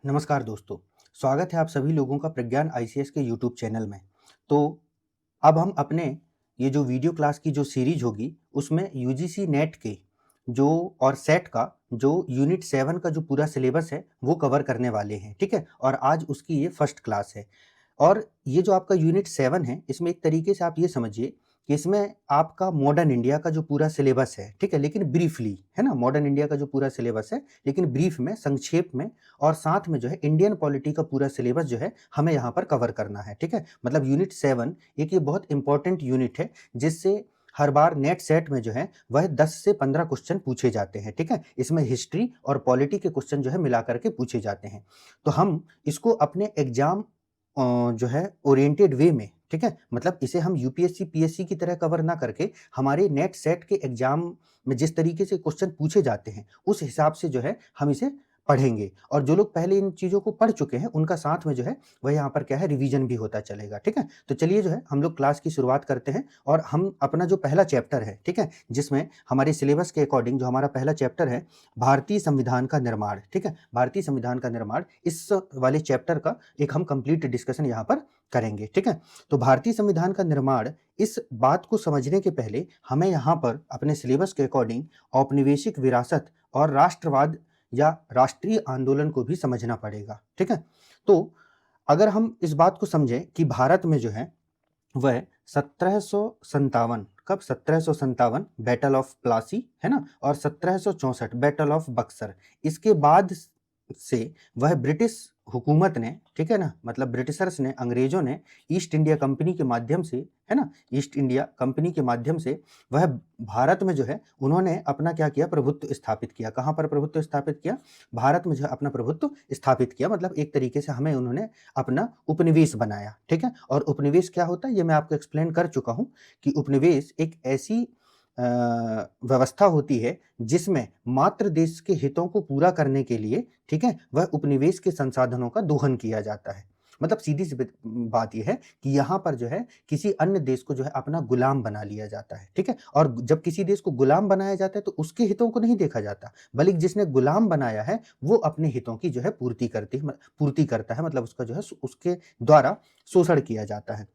नमस्कार दोस्तों, स्वागत है आप सभी लोगों का प्रज्ञान आईसीएस के यूट्यूब चैनल में। तो अब हम अपने ये जो वीडियो क्लास की जो सीरीज होगी उसमें यूजीसी नेट के जो और सेट का जो यूनिट 7 का जो पूरा सिलेबस है वो कवर करने वाले हैं, ठीक है? और आज उसकी ये फर्स्ट क्लास है। और ये जो आपका यूनिट 7 है, इसमें एक तरीके से आप ये समझिए कि इसमें आपका मॉडर्न इंडिया का जो पूरा सिलेबस है, ठीक है? लेकिन ब्रीफली, है ना? मॉडर्न इंडिया का जो पूरा सिलेबस है, लेकिन ब्रीफ में, संक्षेप में और साथ में जो है इंडियन पॉलिटी का पूरा सिलेबस जो है, हमें यहाँ पर कवर करना है, ठीक है? मतलब यूनिट 7 एक ये बहुत इंपॉर्टेंट यूनिट है, जिससे हर बार नेट सेट में जो है, वह 10 से 15 क्वेश्चन पूछे जाते हैं, ठीक है? इसमें हिस्ट्री और पॉलिटी के क्वेश्चन जो है मिला कर के पूछे जाते हैं। तो हम इसको अपने एग्ज़ाम जो है ओरिएंटेड वे में, ठीक है? मतलब इसे हम यूपीएससी, पीएससी की तरह कवर ना करके हमारे नेट सेट के एग्ज़ाम में जिस तरीके से क्वेश्चन पूछे जाते हैं, उस हिसाब से जो है हम इसे पढ़ेंगे और जो लोग पहले इन चीज़ों को पढ़ चुके हैं, उनका साथ में जो है वह यहाँ पर क्या है रिवीजन भी होता चलेगा, ठीक है? तो चलिए जो है हम लोग क्लास की शुरुआत करते हैं और हम अपना जो पहला चैप्टर है, ठीक है? जिसमें हमारे सिलेबस के अकॉर्डिंग जो हमारा पहला चैप्टर है, भारतीय संविधान का निर्माण, ठीक है? भारतीय संविधान का निर्माण, इस वाले चैप्टर का एक हम कंप्लीट डिस्कशन यहाँ पर करेंगे, ठीक है? तो भारतीय संविधान का निर्माण, इस बात को समझने के पहले हमें यहाँ पर अपने सिलेबस के अकॉर्डिंग औपनिवेशिक विरासत और राष्ट्रवाद या राष्ट्रीय आंदोलन को भी समझना पड़ेगा, ठीक है? तो अगर हम इस बात को समझें कि भारत में जो है वह 1757, कब 1757 बैटल ऑफ प्लासी, है ना? और 1764 बैटल ऑफ बक्सर, इसके बाद से वह ब्रिटिश हुकूमत ने, ठीक है ना? मतलब ब्रिटिशर्स ने, अंग्रेजों ने ईस्ट इंडिया कंपनी के माध्यम से, है ना? ईस्ट इंडिया कंपनी के माध्यम से वह भारत में जो है उन्होंने अपना क्या किया, प्रभुत्व स्थापित किया। कहाँ पर प्रभुत्व स्थापित किया? भारत में जो है अपना प्रभुत्व स्थापित किया, मतलब एक तरीके से हमें उन्होंने अपना उपनिवेश बनाया, ठीक है? और उपनिवेश क्या होता है ये मैं आपको एक्सप्लेन कर चुका हूँ कि उपनिवेश एक ऐसी व्यवस्था होती है जिसमें मात्र देश के हितों को पूरा करने के लिए, ठीक है, वह उपनिवेश के संसाधनों का दोहन किया जाता है। मतलब सीधी सी बात यह है कि यहाँ पर जो है किसी अन्य देश को जो है अपना गुलाम बना लिया जाता है, ठीक है? और जब किसी देश को गुलाम बनाया जाता है तो उसके हितों को नहीं देखा जाता, बल्कि जिसने गुलाम बनाया है वो अपने हितों की जो है पूर्ति करता है, मतलब उसका जो है उसके द्वारा शोषण किया जाता है।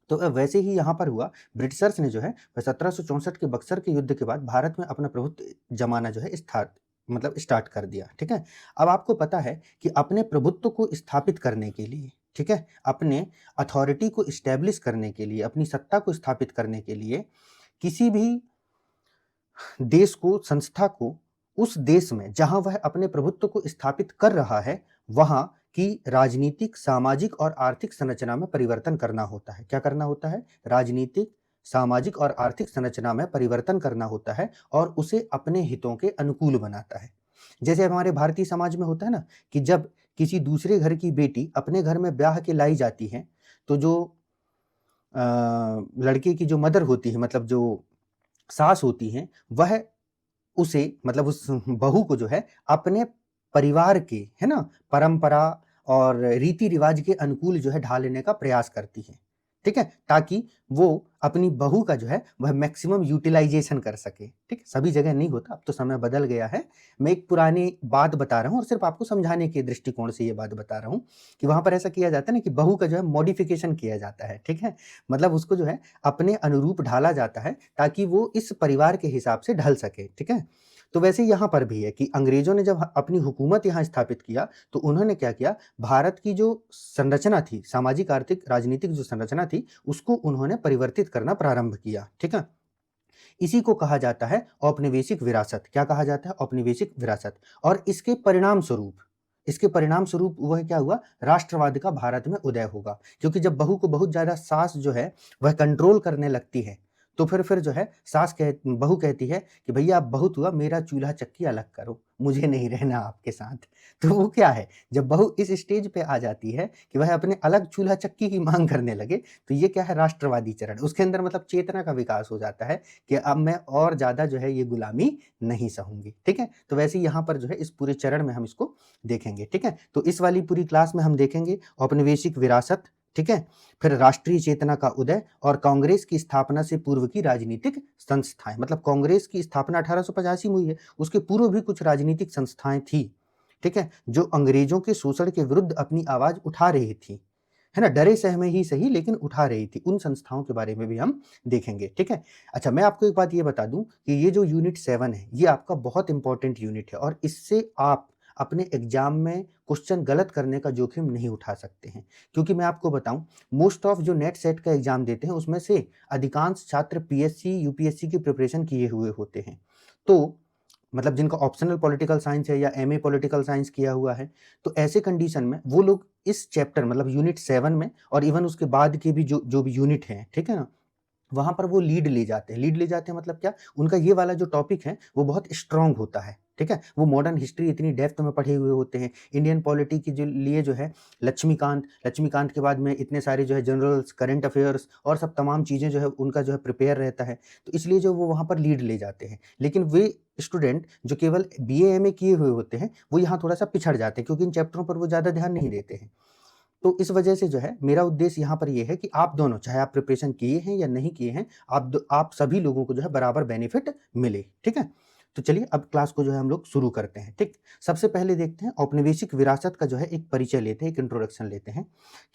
तो वैसे ही यहाँ पर हुआ, ब्रिटिशर्स ने जो है 1764 के बक्सर के युद्ध के बाद भारत में अपना प्रभुत्व जमाना जो है स्टार्ट कर दिया, ठीक है? अब आपको पता है कि अपने प्रभुत्व को स्थापित करने के लिए, ठीक है? अपने अथॉरिटी को एस्टैब्लिश करने के लिए, अपनी सत्ता को स्थापित करने के लिए किसी भी देश को, संस्था को, उस देश में जहां वह अपने प्रभुत्व को स्थापित कर रहा है, वहां की राजनीतिक, सामाजिक और आर्थिक संरचना में परिवर्तन करना होता है। क्या करना होता है? राजनीतिक, सामाजिक और आर्थिक संरचना में परिवर्तन करना होता है और उसे अपने हितों के अनुकूल बनाता है। जैसे हमारे भारतीय समाज में होता है ना कि जब किसी दूसरे घर की बेटी अपने घर में ब्याह के लाई जाती है, तो जो लड़के की जो मदर होती है, मतलब जो सास होती हैं, वह उसे, मतलब उस बहू को जो है अपने परिवार के, है ना, परंपरा और रीति-रिवाज के अनुकूल जो है ढाल लेने का प्रयास करती है, ठीक है? ताकि वो अपनी बहू का जो है वह मैक्सिमम यूटिलाइज़ेशन कर सके, ठीक है? सभी जगह नहीं होता, अब तो समय बदल गया है। मैं एक पुरानी बात बता रहा हूँ और सिर्फ़ आपको समझाने के दृष्टिकोण से ये बात बता रहा हूँ कि वहाँ पर ऐसा किया जाता है ना कि बहू का जो है मॉडिफ़िकेशन किया जाता है, ठीक है? मतलब उसको जो है अपने अनुरूप ढाला जाता है ताकि वो इस परिवार के हिसाब से ढल सके, ठीक है? तो वैसे यहाँ पर भी है कि अंग्रेजों ने जब अपनी हुकूमत यहाँ स्थापित किया, तो उन्होंने क्या किया, भारत की जो संरचना थी, सामाजिक, आर्थिक, राजनीतिक जो संरचना थी, उसको उन्होंने परिवर्तित करना प्रारंभ किया, ठीक है? इसी को कहा जाता है औपनिवेशिक विरासत। क्या कहा जाता है? औपनिवेशिक विरासत। और इसके परिणाम स्वरूप वह क्या हुआ, राष्ट्रवाद का भारत में उदय होगा। क्योंकि जब बहू को बहुत ज़्यादा सास जो है वह कंट्रोल करने लगती है, तो फिर जो है बहू कहती है कि भैया अब बहुत हुआ, मेरा चूल्हा चक्की अलग करो, मुझे नहीं रहना आपके साथ। तो वो क्या है, जब बहू इस स्टेज पे आ जाती है कि वह अपने अलग चूल्हा चक्की की माँग करने लगे, तो ये क्या है, राष्ट्रवादी चरण। उसके अंदर मतलब चेतना का विकास हो जाता है कि अब मैं और ज़्यादा जो है ये गुलामी नहीं सहूँगी, ठीक है? तो वैसे ही यहाँ पर जो है इस पूरे चरण में हम इसको देखेंगे, ठीक है? तो इस वाली पूरी क्लास में हम देखेंगे औपनिवेशिक विरासत, ठीक है? फिर राष्ट्रीय चेतना का उदय और कांग्रेस की स्थापना से पूर्व की राजनीतिक संस्थाएँ। मतलब कांग्रेस की स्थापना 1885 में हुई है, उसके पूर्व भी कुछ राजनीतिक संस्थाएँ थी, ठीक है, जो अंग्रेजों के शोषण के विरुद्ध अपनी आवाज उठा रही थी, है ना, डरे सहमे ही सही लेकिन उठा रही थी, उन संस्थाओं के बारे में भी हम देखेंगे। ठीक है, अच्छा मैं आपको एक बात ये बता दूं कि ये जो यूनिट 7 है ये आपका बहुत इंपॉर्टेंट यूनिट है और इससे आप अपने एग्जाम में क्वेश्चन गलत करने का जोखिम नहीं उठा सकते हैं, क्योंकि मैं आपको बताऊं मोस्ट ऑफ जो नेट सेट का एग्जाम देते हैं उसमें से अधिकांश छात्र पीएससी यूपीएससी की प्रिपरेशन किए हुए होते हैं। तो मतलब जिनका ऑप्शनल पॉलिटिकल साइंस है या एमए पॉलिटिकल साइंस किया हुआ है, तो ऐसे कंडीशन में वो लोग इस चैप्टर मतलब यूनिट 7 में और इवन उसके बाद के भी जो जो भी यूनिट हैं, ठीक है ना, वहाँ पर वो लीड ले जाते हैं। लीड ले जाते हैं मतलब क्या? उनका ये वाला जो टॉपिक है वो बहुत स्ट्रॉन्ग होता है, ठीक है? वो मॉडर्न हिस्ट्री इतनी डेप्थ में पढ़े हुए होते हैं। इंडियन पॉलिटी के जो लिए जो है लक्ष्मीकांत के बाद में इतने सारे जो है जनरल्स, करंट अफेयर्स और सब तमाम चीज़ें जो है उनका जो है प्रिपेयर रहता है। तो इसलिए जो वो वहाँ पर लीड ले जाते हैं। लेकिन वे स्टूडेंट जो केवल बीए, एमए किए हुए होते हैं, वो यहाँ थोड़ा-सा पिछड़ जाते हैं क्योंकि इन चैप्टरों पर वो ज़्यादा ध्यान नहीं देते हैं। तो इस वजह से जो है मेरा उद्देश्य यहाँ पर ये है कि आप दोनों चाहे आप प्रिपरेशन किए हैं या नहीं किए हैं, आप सभी लोगों को जो है बराबर बेनिफिट मिले, ठीक है? तो चलिए अब क्लास को जो है हम लोग शुरू करते हैं, ठीक? सबसे पहले देखते हैं औपनिवेशिक विरासत का जो है एक परिचय लेते हैं, एक इंट्रोडक्शन लेते हैं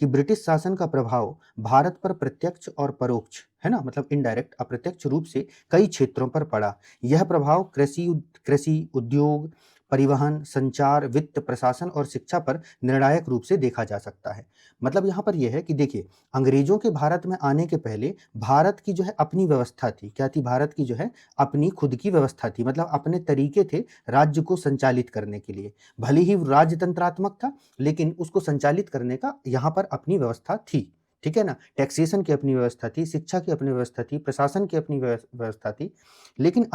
कि ब्रिटिश शासन का प्रभाव भारत पर प्रत्यक्ष और परोक्ष, है ना, मतलब इनडायरेक्ट अप्रत्यक्ष रूप से कई क्षेत्रों पर पड़ा। यह प्रभाव कृषि, उद्योग, परिवहन, संचार, वित्त, प्रशासन और शिक्षा पर निर्णायक रूप से देखा जा सकता है। मतलब यहाँ पर यह है कि देखिए, अंग्रेजों के भारत में आने के पहले भारत की जो है अपनी व्यवस्था थी। क्या थी? भारत की जो है अपनी खुद की व्यवस्था थी, मतलब अपने तरीके थे राज्य को संचालित करने के लिए। भले ही राजतंत्रात्मक था, लेकिन उसको संचालित करने का यहाँ पर अपनी व्यवस्था थी। ठीक है ना? टैक्सेशन की अपनी व्यवस्था थी, शिक्षा की अपनी व्यवस्था थी, प्रशासन की अपनी व्यवस्था थी। लेकिन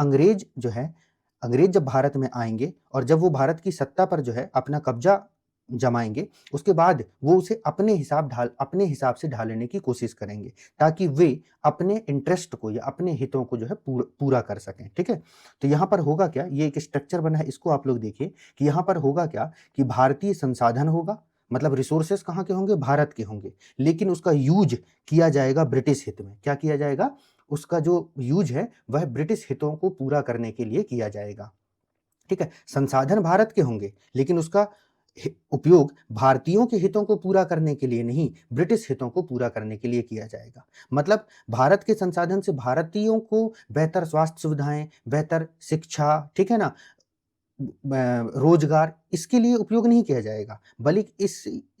अंग्रेज जब भारत में आएंगे और जब वो भारत की सत्ता पर जो है अपना कब्जा जमाएंगे, उसके बाद वो उसे अपने हिसाब से ढालने की कोशिश करेंगे ताकि वे अपने इंटरेस्ट को या अपने हितों को जो है पूरा कर सकें। ठीक है, तो यहाँ पर होगा क्या, ये एक स्ट्रक्चर बना है, इसको आप लोग देखिए कि यहाँ पर होगा क्या कि भारतीय संसाधन होगा, मतलब रिसोर्सेस कहाँ के होंगे? भारत के होंगे, लेकिन उसका यूज किया जाएगा ब्रिटिश हित में। क्या किया जाएगा? उसका जो यूज है वह ब्रिटिश हितों को पूरा करने के लिए किया जाएगा। ठीक है, संसाधन भारत के होंगे लेकिन उसका उपयोग भारतीयों के हितों को पूरा करने के लिए नहीं, ब्रिटिश हितों को पूरा करने के लिए किया जाएगा। मतलब भारत के संसाधन से भारतीयों को बेहतर स्वास्थ्य सुविधाएं, बेहतर शिक्षा, ठीक है ना, रोजगार, इसके लिए उपयोग नहीं किया जाएगा, बल्कि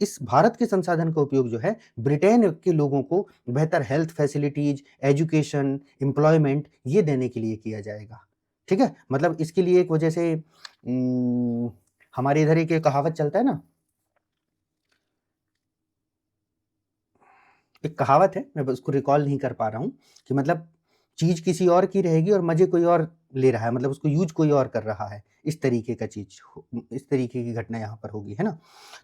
इस भारत के संसाधन का उपयोग जो है ब्रिटेन के लोगों को बेहतर हेल्थ फैसिलिटीज, एजुकेशन, एम्प्लॉयमेंट ये देने के लिए किया जाएगा। ठीक है, मतलब इसके लिए एक वजह से हमारे इधर एक कहावत चलता है ना, एक कहावत है, मैं उसको रिकॉल नहीं कर पा रहा हूँ कि मतलब चीज किसी और की रहेगी और मजे कोई और ले रहा है, मतलब उसको यूज कोई और कर रहा है, इस तरीके का इस तरीके की घटना यहाँ पर होगी, है ना।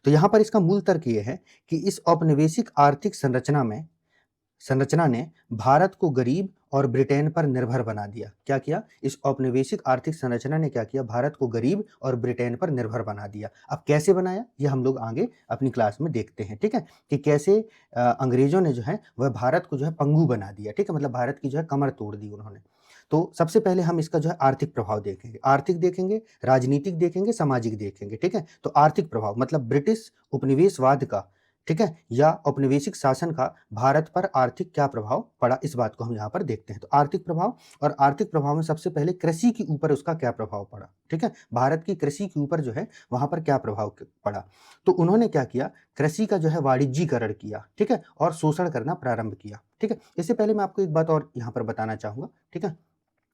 तो यहाँ पर इसका मूल तर्क ये है कि इस औपनिवेशिक आर्थिक संरचना ने भारत को गरीब और ब्रिटेन पर निर्भर बना दिया। क्या किया? इस औपनिवेशिक आर्थिक संरचना ने क्या किया? भारत को गरीब और ब्रिटेन पर निर्भर बना दिया। अब कैसे बनाया, ये हम लोग आगे अपनी क्लास में देखते हैं, ठीक है, कि कैसे अंग्रेजों ने जो है वह भारत को जो है पंगु बना दिया, ठीक है, मतलब भारत की जो है कमर तोड़ दी उन्होंने। तो सबसे पहले हम इसका जो है आर्थिक प्रभाव देखेंगे, आर्थिक देखेंगे, राजनीतिक देखेंगे, सामाजिक देखेंगे, ठीक है। तो आर्थिक प्रभाव मतलब ब्रिटिश उपनिवेशवाद का, ठीक है, या औपनिवेशिक शासन का भारत पर आर्थिक क्या प्रभाव पड़ा, इस बात को हम यहाँ पर देखते हैं। तो आर्थिक प्रभाव, और आर्थिक प्रभाव में सबसे पहले कृषि के ऊपर उसका क्या प्रभाव पड़ा, ठीक है, भारत की कृषि के ऊपर जो है वहां पर क्या प्रभाव पड़ा। तो उन्होंने क्या किया? कृषि का जो है वाणिज्यीकरण किया, ठीक है, और शोषण करना प्रारंभ किया, ठीक है। इससे पहले मैं आपको एक बात और यहाँ पर बताना चाहूंगा, ठीक है,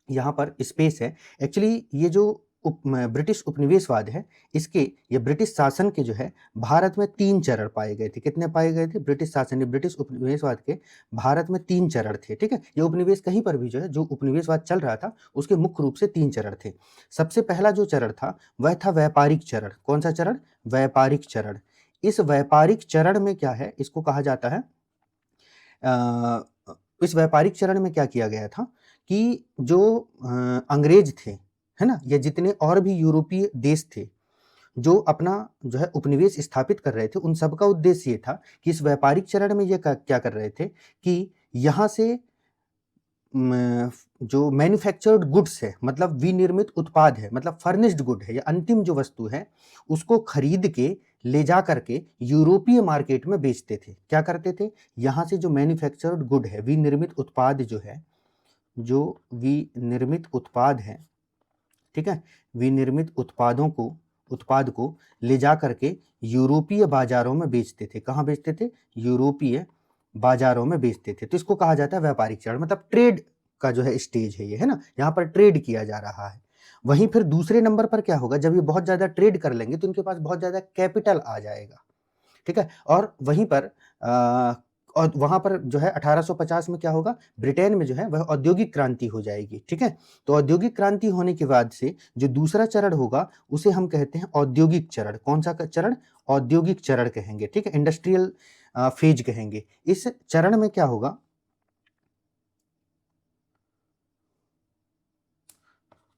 यहाँ पर स्पेस है। एक्चुअली ये जो ब्रिटिश उपनिवेशवाद है, इसके ये ब्रिटिश शासन के जो है भारत में 3 चरण पाए गए थे। कितने पाए गए थे? ब्रिटिश शासन, ब्रिटिश उपनिवेशवाद के भारत में 3 चरण थे, ठीक है। ये उपनिवेश कहीं पर भी जो है, जो उपनिवेशवाद चल रहा था उसके मुख्य रूप से 3 चरण थे। सबसे पहला जो चरण था वह था व्यापारिक चरण। कौन सा चरण? व्यापारिक चरण। इस व्यापारिक चरण में क्या है, इसको कहा जाता है इस व्यापारिक चरण में क्या किया गया था कि जो अंग्रेज थे, है ना, या जितने और भी यूरोपीय देश थे जो अपना जो है उपनिवेश स्थापित कर रहे थे, उन सबका उद्देश्य ये था कि इस व्यापारिक चरण में ये क्या कर रहे थे कि यहाँ से जो मैन्युफैक्चर्ड गुड्स है, मतलब विनिर्मित उत्पाद है, मतलब फर्निश्ड गुड है या अंतिम जो वस्तु है, उसको खरीद के ले जा करके यूरोपीय मार्केट में बेचते थे। क्या करते थे, यहाँ से जो मैन्युफैक्चर्ड गुड है, विनिर्मित उत्पाद जो है, जो विनिर्मित उत्पाद है, ठीक है, विनिर्मित उत्पाद को ले जा करके यूरोपीय बाजारों में बेचते थे। कहाँ बेचते थे, यूरोपीय बाजारों में बेचते थे। तो इसको कहा जाता है व्यापारिक चरण, मतलब ट्रेड का जो है स्टेज है ये, है ना, यहाँ पर ट्रेड किया जा रहा है। वहीं फिर दूसरे नंबर पर क्या होगा, जब ये बहुत ज्यादा ट्रेड कर लेंगे तो इनके पास बहुत ज्यादा कैपिटल आ जाएगा, ठीक है। और वहीं पर और वहां पर जो है 1850 में क्या होगा, ब्रिटेन में जो है वह औद्योगिक क्रांति हो जाएगी, ठीक है। तो औद्योगिक क्रांति होने के बाद से जो दूसरा चरण होगा उसे हम कहते हैं औद्योगिक चरण। कौन सा चरण, औद्योगिक चरण कहेंगे, ठीक है, इंडस्ट्रियल फेज कहेंगे। इस चरण में क्या होगा,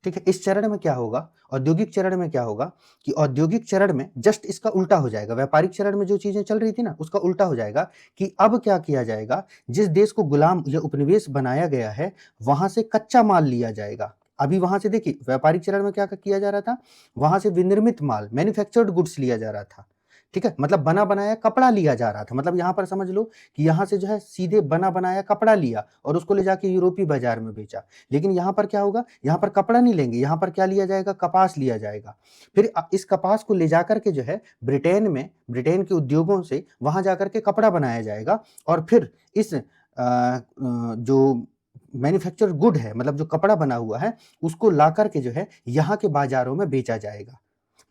ठीक है, इस चरण में क्या होगा, औद्योगिक चरण में क्या होगा कि औद्योगिक चरण में जस्ट इसका उल्टा हो जाएगा। व्यापारिक चरण में जो चीजें चल रही थी ना, उसका उल्टा हो जाएगा कि अब क्या किया जाएगा, जिस देश को गुलाम या उपनिवेश बनाया गया है वहां से कच्चा माल लिया जाएगा। अभी वहां से देखिए, व्यापारिक चरण में क्या किया जा रहा था, वहां से विनिर्मित माल, मैन्युफैक्चर्ड गुड्स लिया जा रहा था, ठीक है, मतलब बना बनाया कपड़ा लिया जा रहा था। मतलब यहां पर समझ लो कि यहां से जो है सीधे बना बनाया कपड़ा लिया और उसको ले जाके यूरोपीय बाजार में बेचा। लेकिन यहाँ पर क्या होगा, यहाँ पर कपड़ा नहीं लेंगे, यहाँ पर क्या लिया जाएगा, कपास लिया जाएगा। फिर इस कपास को ले जाकर के जो है ब्रिटेन में, ब्रिटेन के उद्योगों से वहां जाकर के कपड़ा बनाया जाएगा और फिर इस जो मैन्युफैक्चर गुड है, मतलब जो कपड़ा बना हुआ है, उसको ला करके जो है यहाँ के बाजारों में बेचा जाएगा।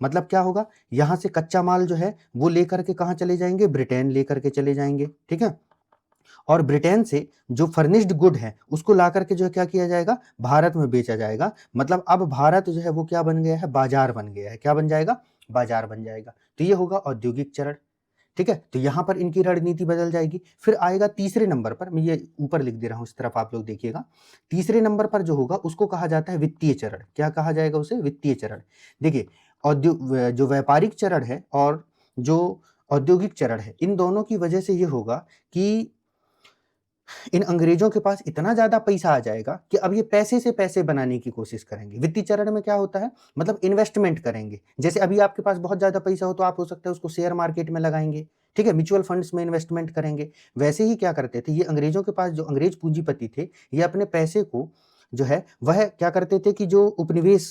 मतलब क्या होगा, यहाँ से कच्चा माल जो है वो लेकर के कहाँ चले जाएंगे, ब्रिटेन लेकर के चले जाएंगे, ठीक है। और ब्रिटेन से जो फर्निश्ड गुड है उसको ला करके जो है क्या किया जाएगा, भारत में बेचा जाएगा। मतलब अब भारत जो है वो क्या बन गया है, बाजार बन गया है। क्या बन जाएगा, बाजार बन जाएगा। तो ये होगा औद्योगिक चरण, ठीक है। तो यहां पर इनकी रणनीति बदल जाएगी। फिर आएगा तीसरे नंबर पर, मैं ये ऊपर लिख दे रहा हूं, इस तरफ आप लोग देखिएगा। तीसरे नंबर पर जो होगा उसको कहा जाता है वित्तीय चरण। क्या कहा जाएगा उसे, वित्तीय चरण। देखिए, जो व्यापारिक चरण है और जो औद्योगिक चरण है, इन दोनों की वजह से ये होगा कि इन अंग्रेजों के पास इतना ज्यादा पैसा आ जाएगा कि अब ये पैसे से पैसे बनाने की कोशिश करेंगे। वित्तीय चरण में क्या होता है, मतलब इन्वेस्टमेंट करेंगे। जैसे अभी आपके पास बहुत ज्यादा पैसा हो तो आप हो सकता है उसको शेयर मार्केट में लगाएंगे, ठीक है, म्यूचुअल फंड्स में इन्वेस्टमेंट करेंगे। वैसे ही क्या करते थे ये अंग्रेजों के पास, जो अंग्रेज पूंजीपति थे, ये अपने पैसे को जो है वह क्या करते थे कि जो उपनिवेश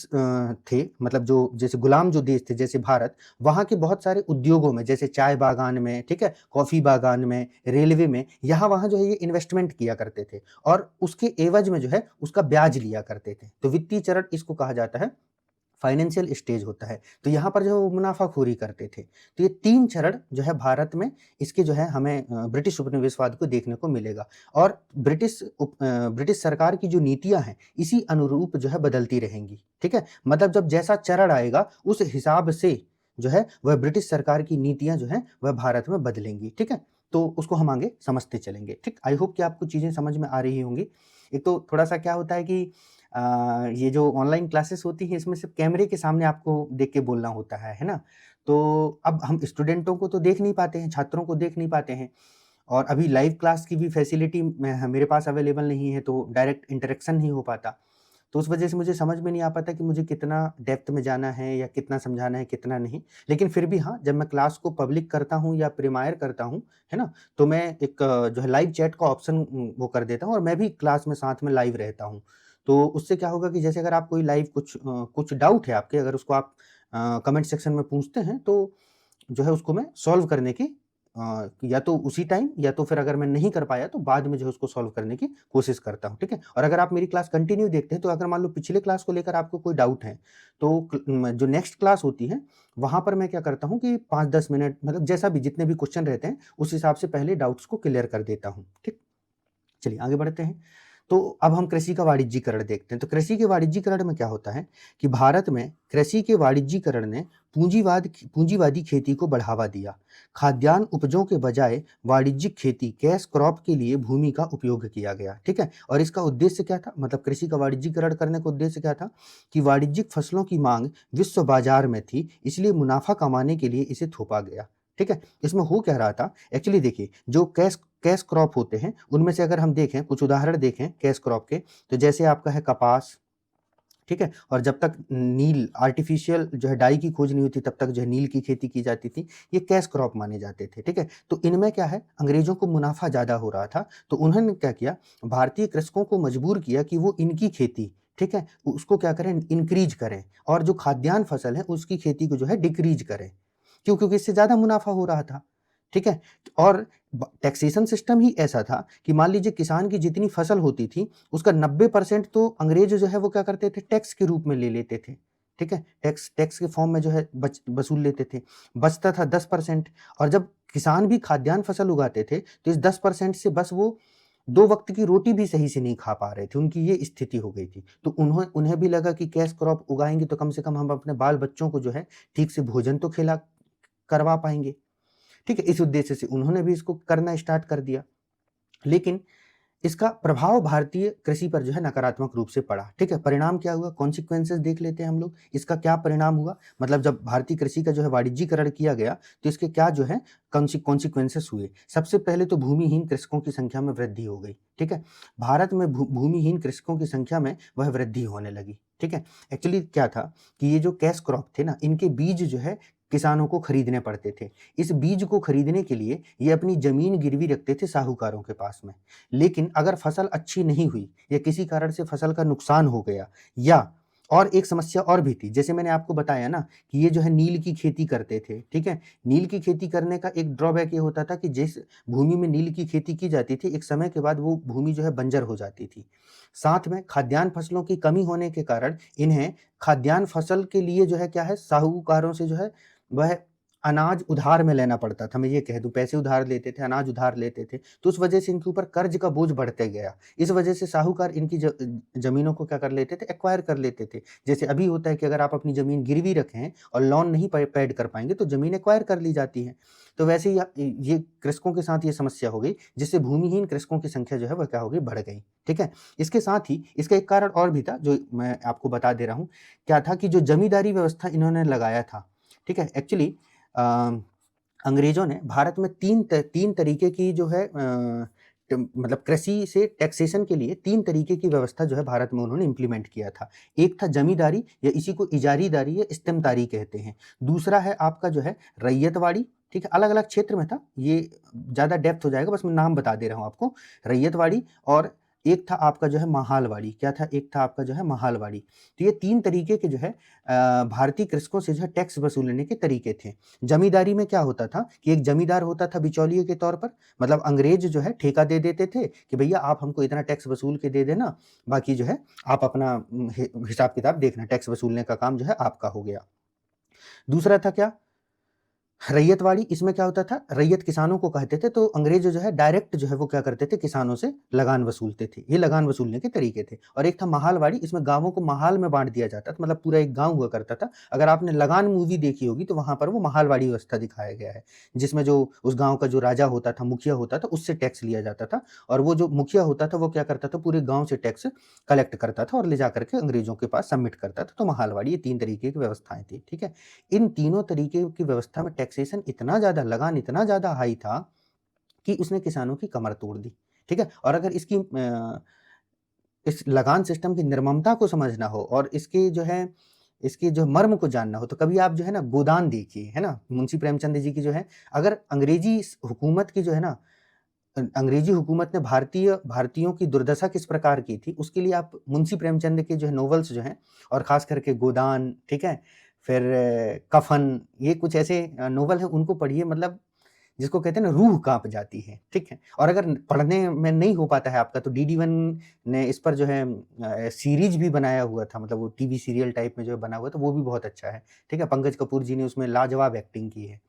थे, मतलब जो जैसे गुलाम जो देश थे जैसे भारत, वहां के बहुत सारे उद्योगों में, जैसे चाय बागान में, ठीक है, कॉफी बागान में, रेलवे में, यहाँ वहां जो है ये इन्वेस्टमेंट किया करते थे और उसके एवज में जो है उसका ब्याज लिया करते थे। तो वित्तीय चरण इसको कहा जाता है, फाइनेंशियल स्टेज होता है। तो यहाँ पर जो है वो मुनाफाखोरी करते थे। तो ये तीन चरण जो है भारत में, इसके जो है हमें ब्रिटिश उपनिवेशवाद को देखने को मिलेगा। और ब्रिटिश सरकार की जो नीतियां हैं इसी अनुरूप जो है बदलती रहेंगी, ठीक है। मतलब जब जैसा चरण आएगा उस हिसाब से जो है वह ब्रिटिश सरकार की नीतियां जो है वह भारत में बदलेंगी, ठीक है। तो उसको हम आगे समझते चलेंगे, ठीक। आई होप कि आपको चीजें समझ में आ रही होंगी। एक तो थोड़ा सा क्या होता है कि ये जो ऑनलाइन क्लासेस होती हैं इसमें सिर्फ कैमरे के सामने आपको देख के बोलना होता है ना। तो अब हम स्टूडेंटों को तो देख नहीं पाते हैं, छात्रों को देख नहीं पाते हैं, और अभी लाइव क्लास की भी फैसिलिटी मेरे पास अवेलेबल नहीं है, तो डायरेक्ट इंटरेक्शन नहीं हो पाता। तो उस वजह से मुझे समझ में नहीं आ पाता कि मुझे कितना डेप्थ में जाना है या कितना समझाना है, कितना नहीं। लेकिन फिर भी हाँ, जब मैं क्लास को पब्लिक करता हूँ या प्रीमायर करता हूँ, है ना, तो मैं एक जो है लाइव चैट का ऑप्शन वो कर देता हूँ और मैं भी क्लास में साथ में लाइव रहता हूँ। तो उससे क्या होगा कि जैसे अगर आप कोई लाइव कुछ डाउट है आपके, अगर उसको आप कमेंट सेक्शन में पूछते हैं तो जो है उसको मैं सॉल्व करने की या तो उसी टाइम या तो फिर अगर मैं नहीं कर पाया तो बाद में जो है उसको सॉल्व करने की कोशिश करता हूँ, ठीक है। और अगर आप मेरी क्लास कंटिन्यू देखते हैं तो अगर मान लो पिछले क्लास को लेकर आपको कोई डाउट है तो जो नेक्स्ट क्लास होती है वहां पर मैं क्या करता हूँ कि 5-10 मिनट, मतलब जैसा भी जितने भी क्वेश्चन रहते हैं उस हिसाब से पहले डाउट्स को क्लियर कर देता हूँ, ठीक। चलिए आगे बढ़ते हैं। तो अब हम कृषि का वाणिज्यीकरण देखते हैं। तो कृषि के वाणिज्यीकरण में क्या होता है कि भारत में कृषि के वाणिज्यीकरण ने पूंजीवादी खेती को बढ़ावा दिया। खाद्यान्न उपजों के बजाय वाणिज्यिक खेती, कैश क्रॉप के लिए भूमि का उपयोग किया गया, ठीक है। और इसका उद्देश्य क्या था, मतलब कृषि का वाणिज्यीकरण करने का उद्देश्य क्या था कि वाणिज्यिक फसलों की मांग विश्व बाजार में थी, इसलिए मुनाफा कमाने के लिए इसे थोपा गया, ठीक है। इसमें हो क्या रहा था एक्चुअली, देखिए जो कैश क्रॉप होते हैं उनमें से अगर हम देखें, कुछ उदाहरण देखें कैश क्रॉप के, तो जैसे आपका है कपास, ठीक है, और जब तक नील आर्टिफिशियल जो है डाई की खोज नहीं हुई थी तब तक जो है नील की खेती की जाती थी, ये कैश क्रॉप माने जाते थे, ठीक है। तो इनमें क्या है, अंग्रेजों को मुनाफा ज़्यादा हो रहा था, तो उन्होंने क्या किया, भारतीय कृषकों को मजबूर किया कि वो इनकी खेती, ठीक है, उसको क्या करें, इंक्रीज करें, और जो खाद्यान्न फसल है उसकी खेती को जो है डिक्रीज करें। क्यों? क्योंकि इससे ज़्यादा मुनाफा हो रहा था, ठीक है। और टैक्सेशन सिस्टम ही ऐसा था कि मान लीजिए किसान की जितनी फसल होती थी उसका 90% तो अंग्रेज जो है वो क्या करते थे, टैक्स के रूप में ले लेते थे, ठीक है, टैक्स टैक्स के फॉर्म में जो है वसूल लेते थे। बचता था 10%, और जब किसान भी खाद्यान्न फसल उगाते थे तो इस 10% से बस वो 2 वक्त की रोटी भी सही से नहीं खा पा रहे थे, उनकी ये स्थिति हो गई थी। तो उन्हें भी लगा कि कैश क्रॉप उगाएंगे तो कम से कम हम अपने बाल बच्चों को जो है ठीक से भोजन तो खिला करवा पाएंगे, ठीक है। इस उद्देश्य से उन्होंने भी इसको करना स्टार्ट कर दिया, लेकिन इसका प्रभाव भारतीय कृषि पर जो है नकारात्मक रूप से पड़ा, ठीक है। परिणाम क्या हुआ, कॉन्सिक्वेंसेस देख लेते हैं हम लोग, इसका क्या परिणाम हुआ, मतलब जब भारतीय कृषि का जो है वाणिज्यीकरण किया गया तो इसके क्या जो है कॉन्सिक्वेंसेस हुए। सबसे पहले तो भूमिहीन कृषकों की संख्या में वृद्धि हो गई, ठीक है। भारत में भूमिहीन कृषकों की संख्या में वह वृद्धि होने लगी, ठीक है। एक्चुअली क्या था कि ये जो कैश क्रॉप थे ना, इनके बीज जो है किसानों को खरीदने पड़ते थे। इस बीज को खरीदने के लिए ये अपनी जमीन गिरवी रखते थे साहूकारों के पास में। लेकिन अगर फसल अच्छी नहीं हुई या किसी कारण से फसल का नुकसान हो गया, या और एक समस्या और भी थी, जैसे मैंने आपको बताया ना कि ये जो है नील की खेती करते थे, ठीक है। नील की खेती करने का एक ड्रॉबैक ये होता था कि जिस भूमि में नील की खेती की जाती थी एक समय के बाद वो भूमि जो है बंजर हो जाती थी। साथ में खाद्यान्न फसलों की कमी होने के कारण इन्हें खाद्यान्न फसल के लिए जो है क्या है, साहूकारों से जो है वह अनाज उधार में लेना पड़ता था। मैं ये कह दूं, पैसे उधार लेते थे, अनाज उधार लेते थे, तो उस वजह से इनके ऊपर कर्ज का बोझ बढ़ते गया। इस वजह से साहूकार इनकी जमीनों को क्या कर लेते थे, एक्वायर कर लेते थे। जैसे अभी होता है कि अगर आप अपनी जमीन गिरवी रखें और लोन नहीं पेड कर पाएंगे तो जमीन एक्वायर कर ली जाती है। तो वैसे ही ये कृषकों के साथ ये समस्या हो गई, जिससे भूमिहीन कृषकों की संख्या जो है वह क्या हो गई, बढ़ गई, ठीक है। इसके साथ ही इसका एक कारण और भी था जो मैं आपको बता दे रहा हूँ। क्या था कि जो जमींदारी व्यवस्था इन्होंने लगाया था, ठीक है। एक्चुअली अंग्रेजों ने भारत में तीन तरीके की जो है मतलब कृषि से टैक्सेशन के लिए 3 तरीके की व्यवस्था जो है भारत में उन्होंने इंप्लीमेंट किया था। एक था जमींदारी, या इसी को इजारीदारी या इस्तेमदारी कहते हैं। दूसरा है आपका जो है रैयतवाड़ी, ठीक है। अलग-अलग क्षेत्र में था, ये ज़्यादा डेप्थ हो जाएगा, बस मैं नाम बता दे रहा हूँ आपको। रैयतवाड़ी, और एक था आपका जो है महालवाड़ी। क्या था? एक था आपका जो है महालवाड़ी। तो ये 3 तरीके के जो है भारतीय कृषकों से जो है टैक्स वसूलने के तरीके थे। जमींदारी में क्या होता था कि एक जमींदार होता था बिचौलिए के तौर पर, मतलब अंग्रेज जो है ठेका दे देते थे कि भैया आप हमको इतना टैक्स वसूल के दे देना, बाकी जो है आप अपना हिसाब किताब देखना, टैक्स वसूलने का काम जो है आपका हो गया। दूसरा था क्या? रैयतवाड़ी। इसमें क्या होता था, रैयत किसानों को कहते थे, तो अंग्रेज जो है डायरेक्ट जो है वो क्या करते थे, किसानों से लगान वसूलते थे। ये लगान वसूलने के तरीके थे। और एक था महालवाड़ी, इसमें गांवों को महाल में बांट दिया जाता था, मतलब पूरा एक गांव हुआ करता था। अगर आपने लगान मूवी देखी होगी तो वहां पर वो महालवाड़ी व्यवस्था दिखाया गया है, जिसमें जो उस गांव का जो राजा होता था, मुखिया होता था, उससे टैक्स लिया जाता था। और वो जो मुखिया होता था वो क्या करता था, पूरे गांव से टैक्स कलेक्ट करता था और ले जाकर के अंग्रेजों के पास सबमिट करता था। तो महालवाड़ी, ये 3 तरीके की व्यवस्थाएं थी, ठीक है। इन तीनों तरीके की व्यवस्था में टैक्सेशन इतना ज़्यादा, लगान इतना ज़्यादा हाई था कि उसने किसानों की कमर तोड़ दी, ठीक है। और अगर इस लगान सिस्टम की निर्ममता को समझना हो और इसके जो मर्म को जानना हो, तो कभी आप जो है ना गोदान देखिए, है ना, मुंशी प्रेमचंद जी की जो है, अगर अंग्रेजी हुकूमत की जो है ना, अंग्रेजी हुकूमत ने भारतीयों की दुर्दशा किस प्रकार की थी, उसके लिए आप मुंशी प्रेमचंद के जो है नॉवेल्स जो हैं, और खास करके गोदान, ठीक है, फिर कफन, ये कुछ ऐसे नॉवल हैं, उनको पढ़िए। मतलब जिसको कहते हैं ना, रूह कांप जाती है, ठीक है। और अगर पढ़ने में नहीं हो पाता है आपका, तो DD1 ने इस पर जो है सीरीज भी बनाया हुआ था, मतलब वो टीवी सीरियल टाइप में जो बना हुआ था, वो भी बहुत अच्छा है, ठीक है। पंकज कपूर जी ने उसमें लाजवाब एक्टिंग की है।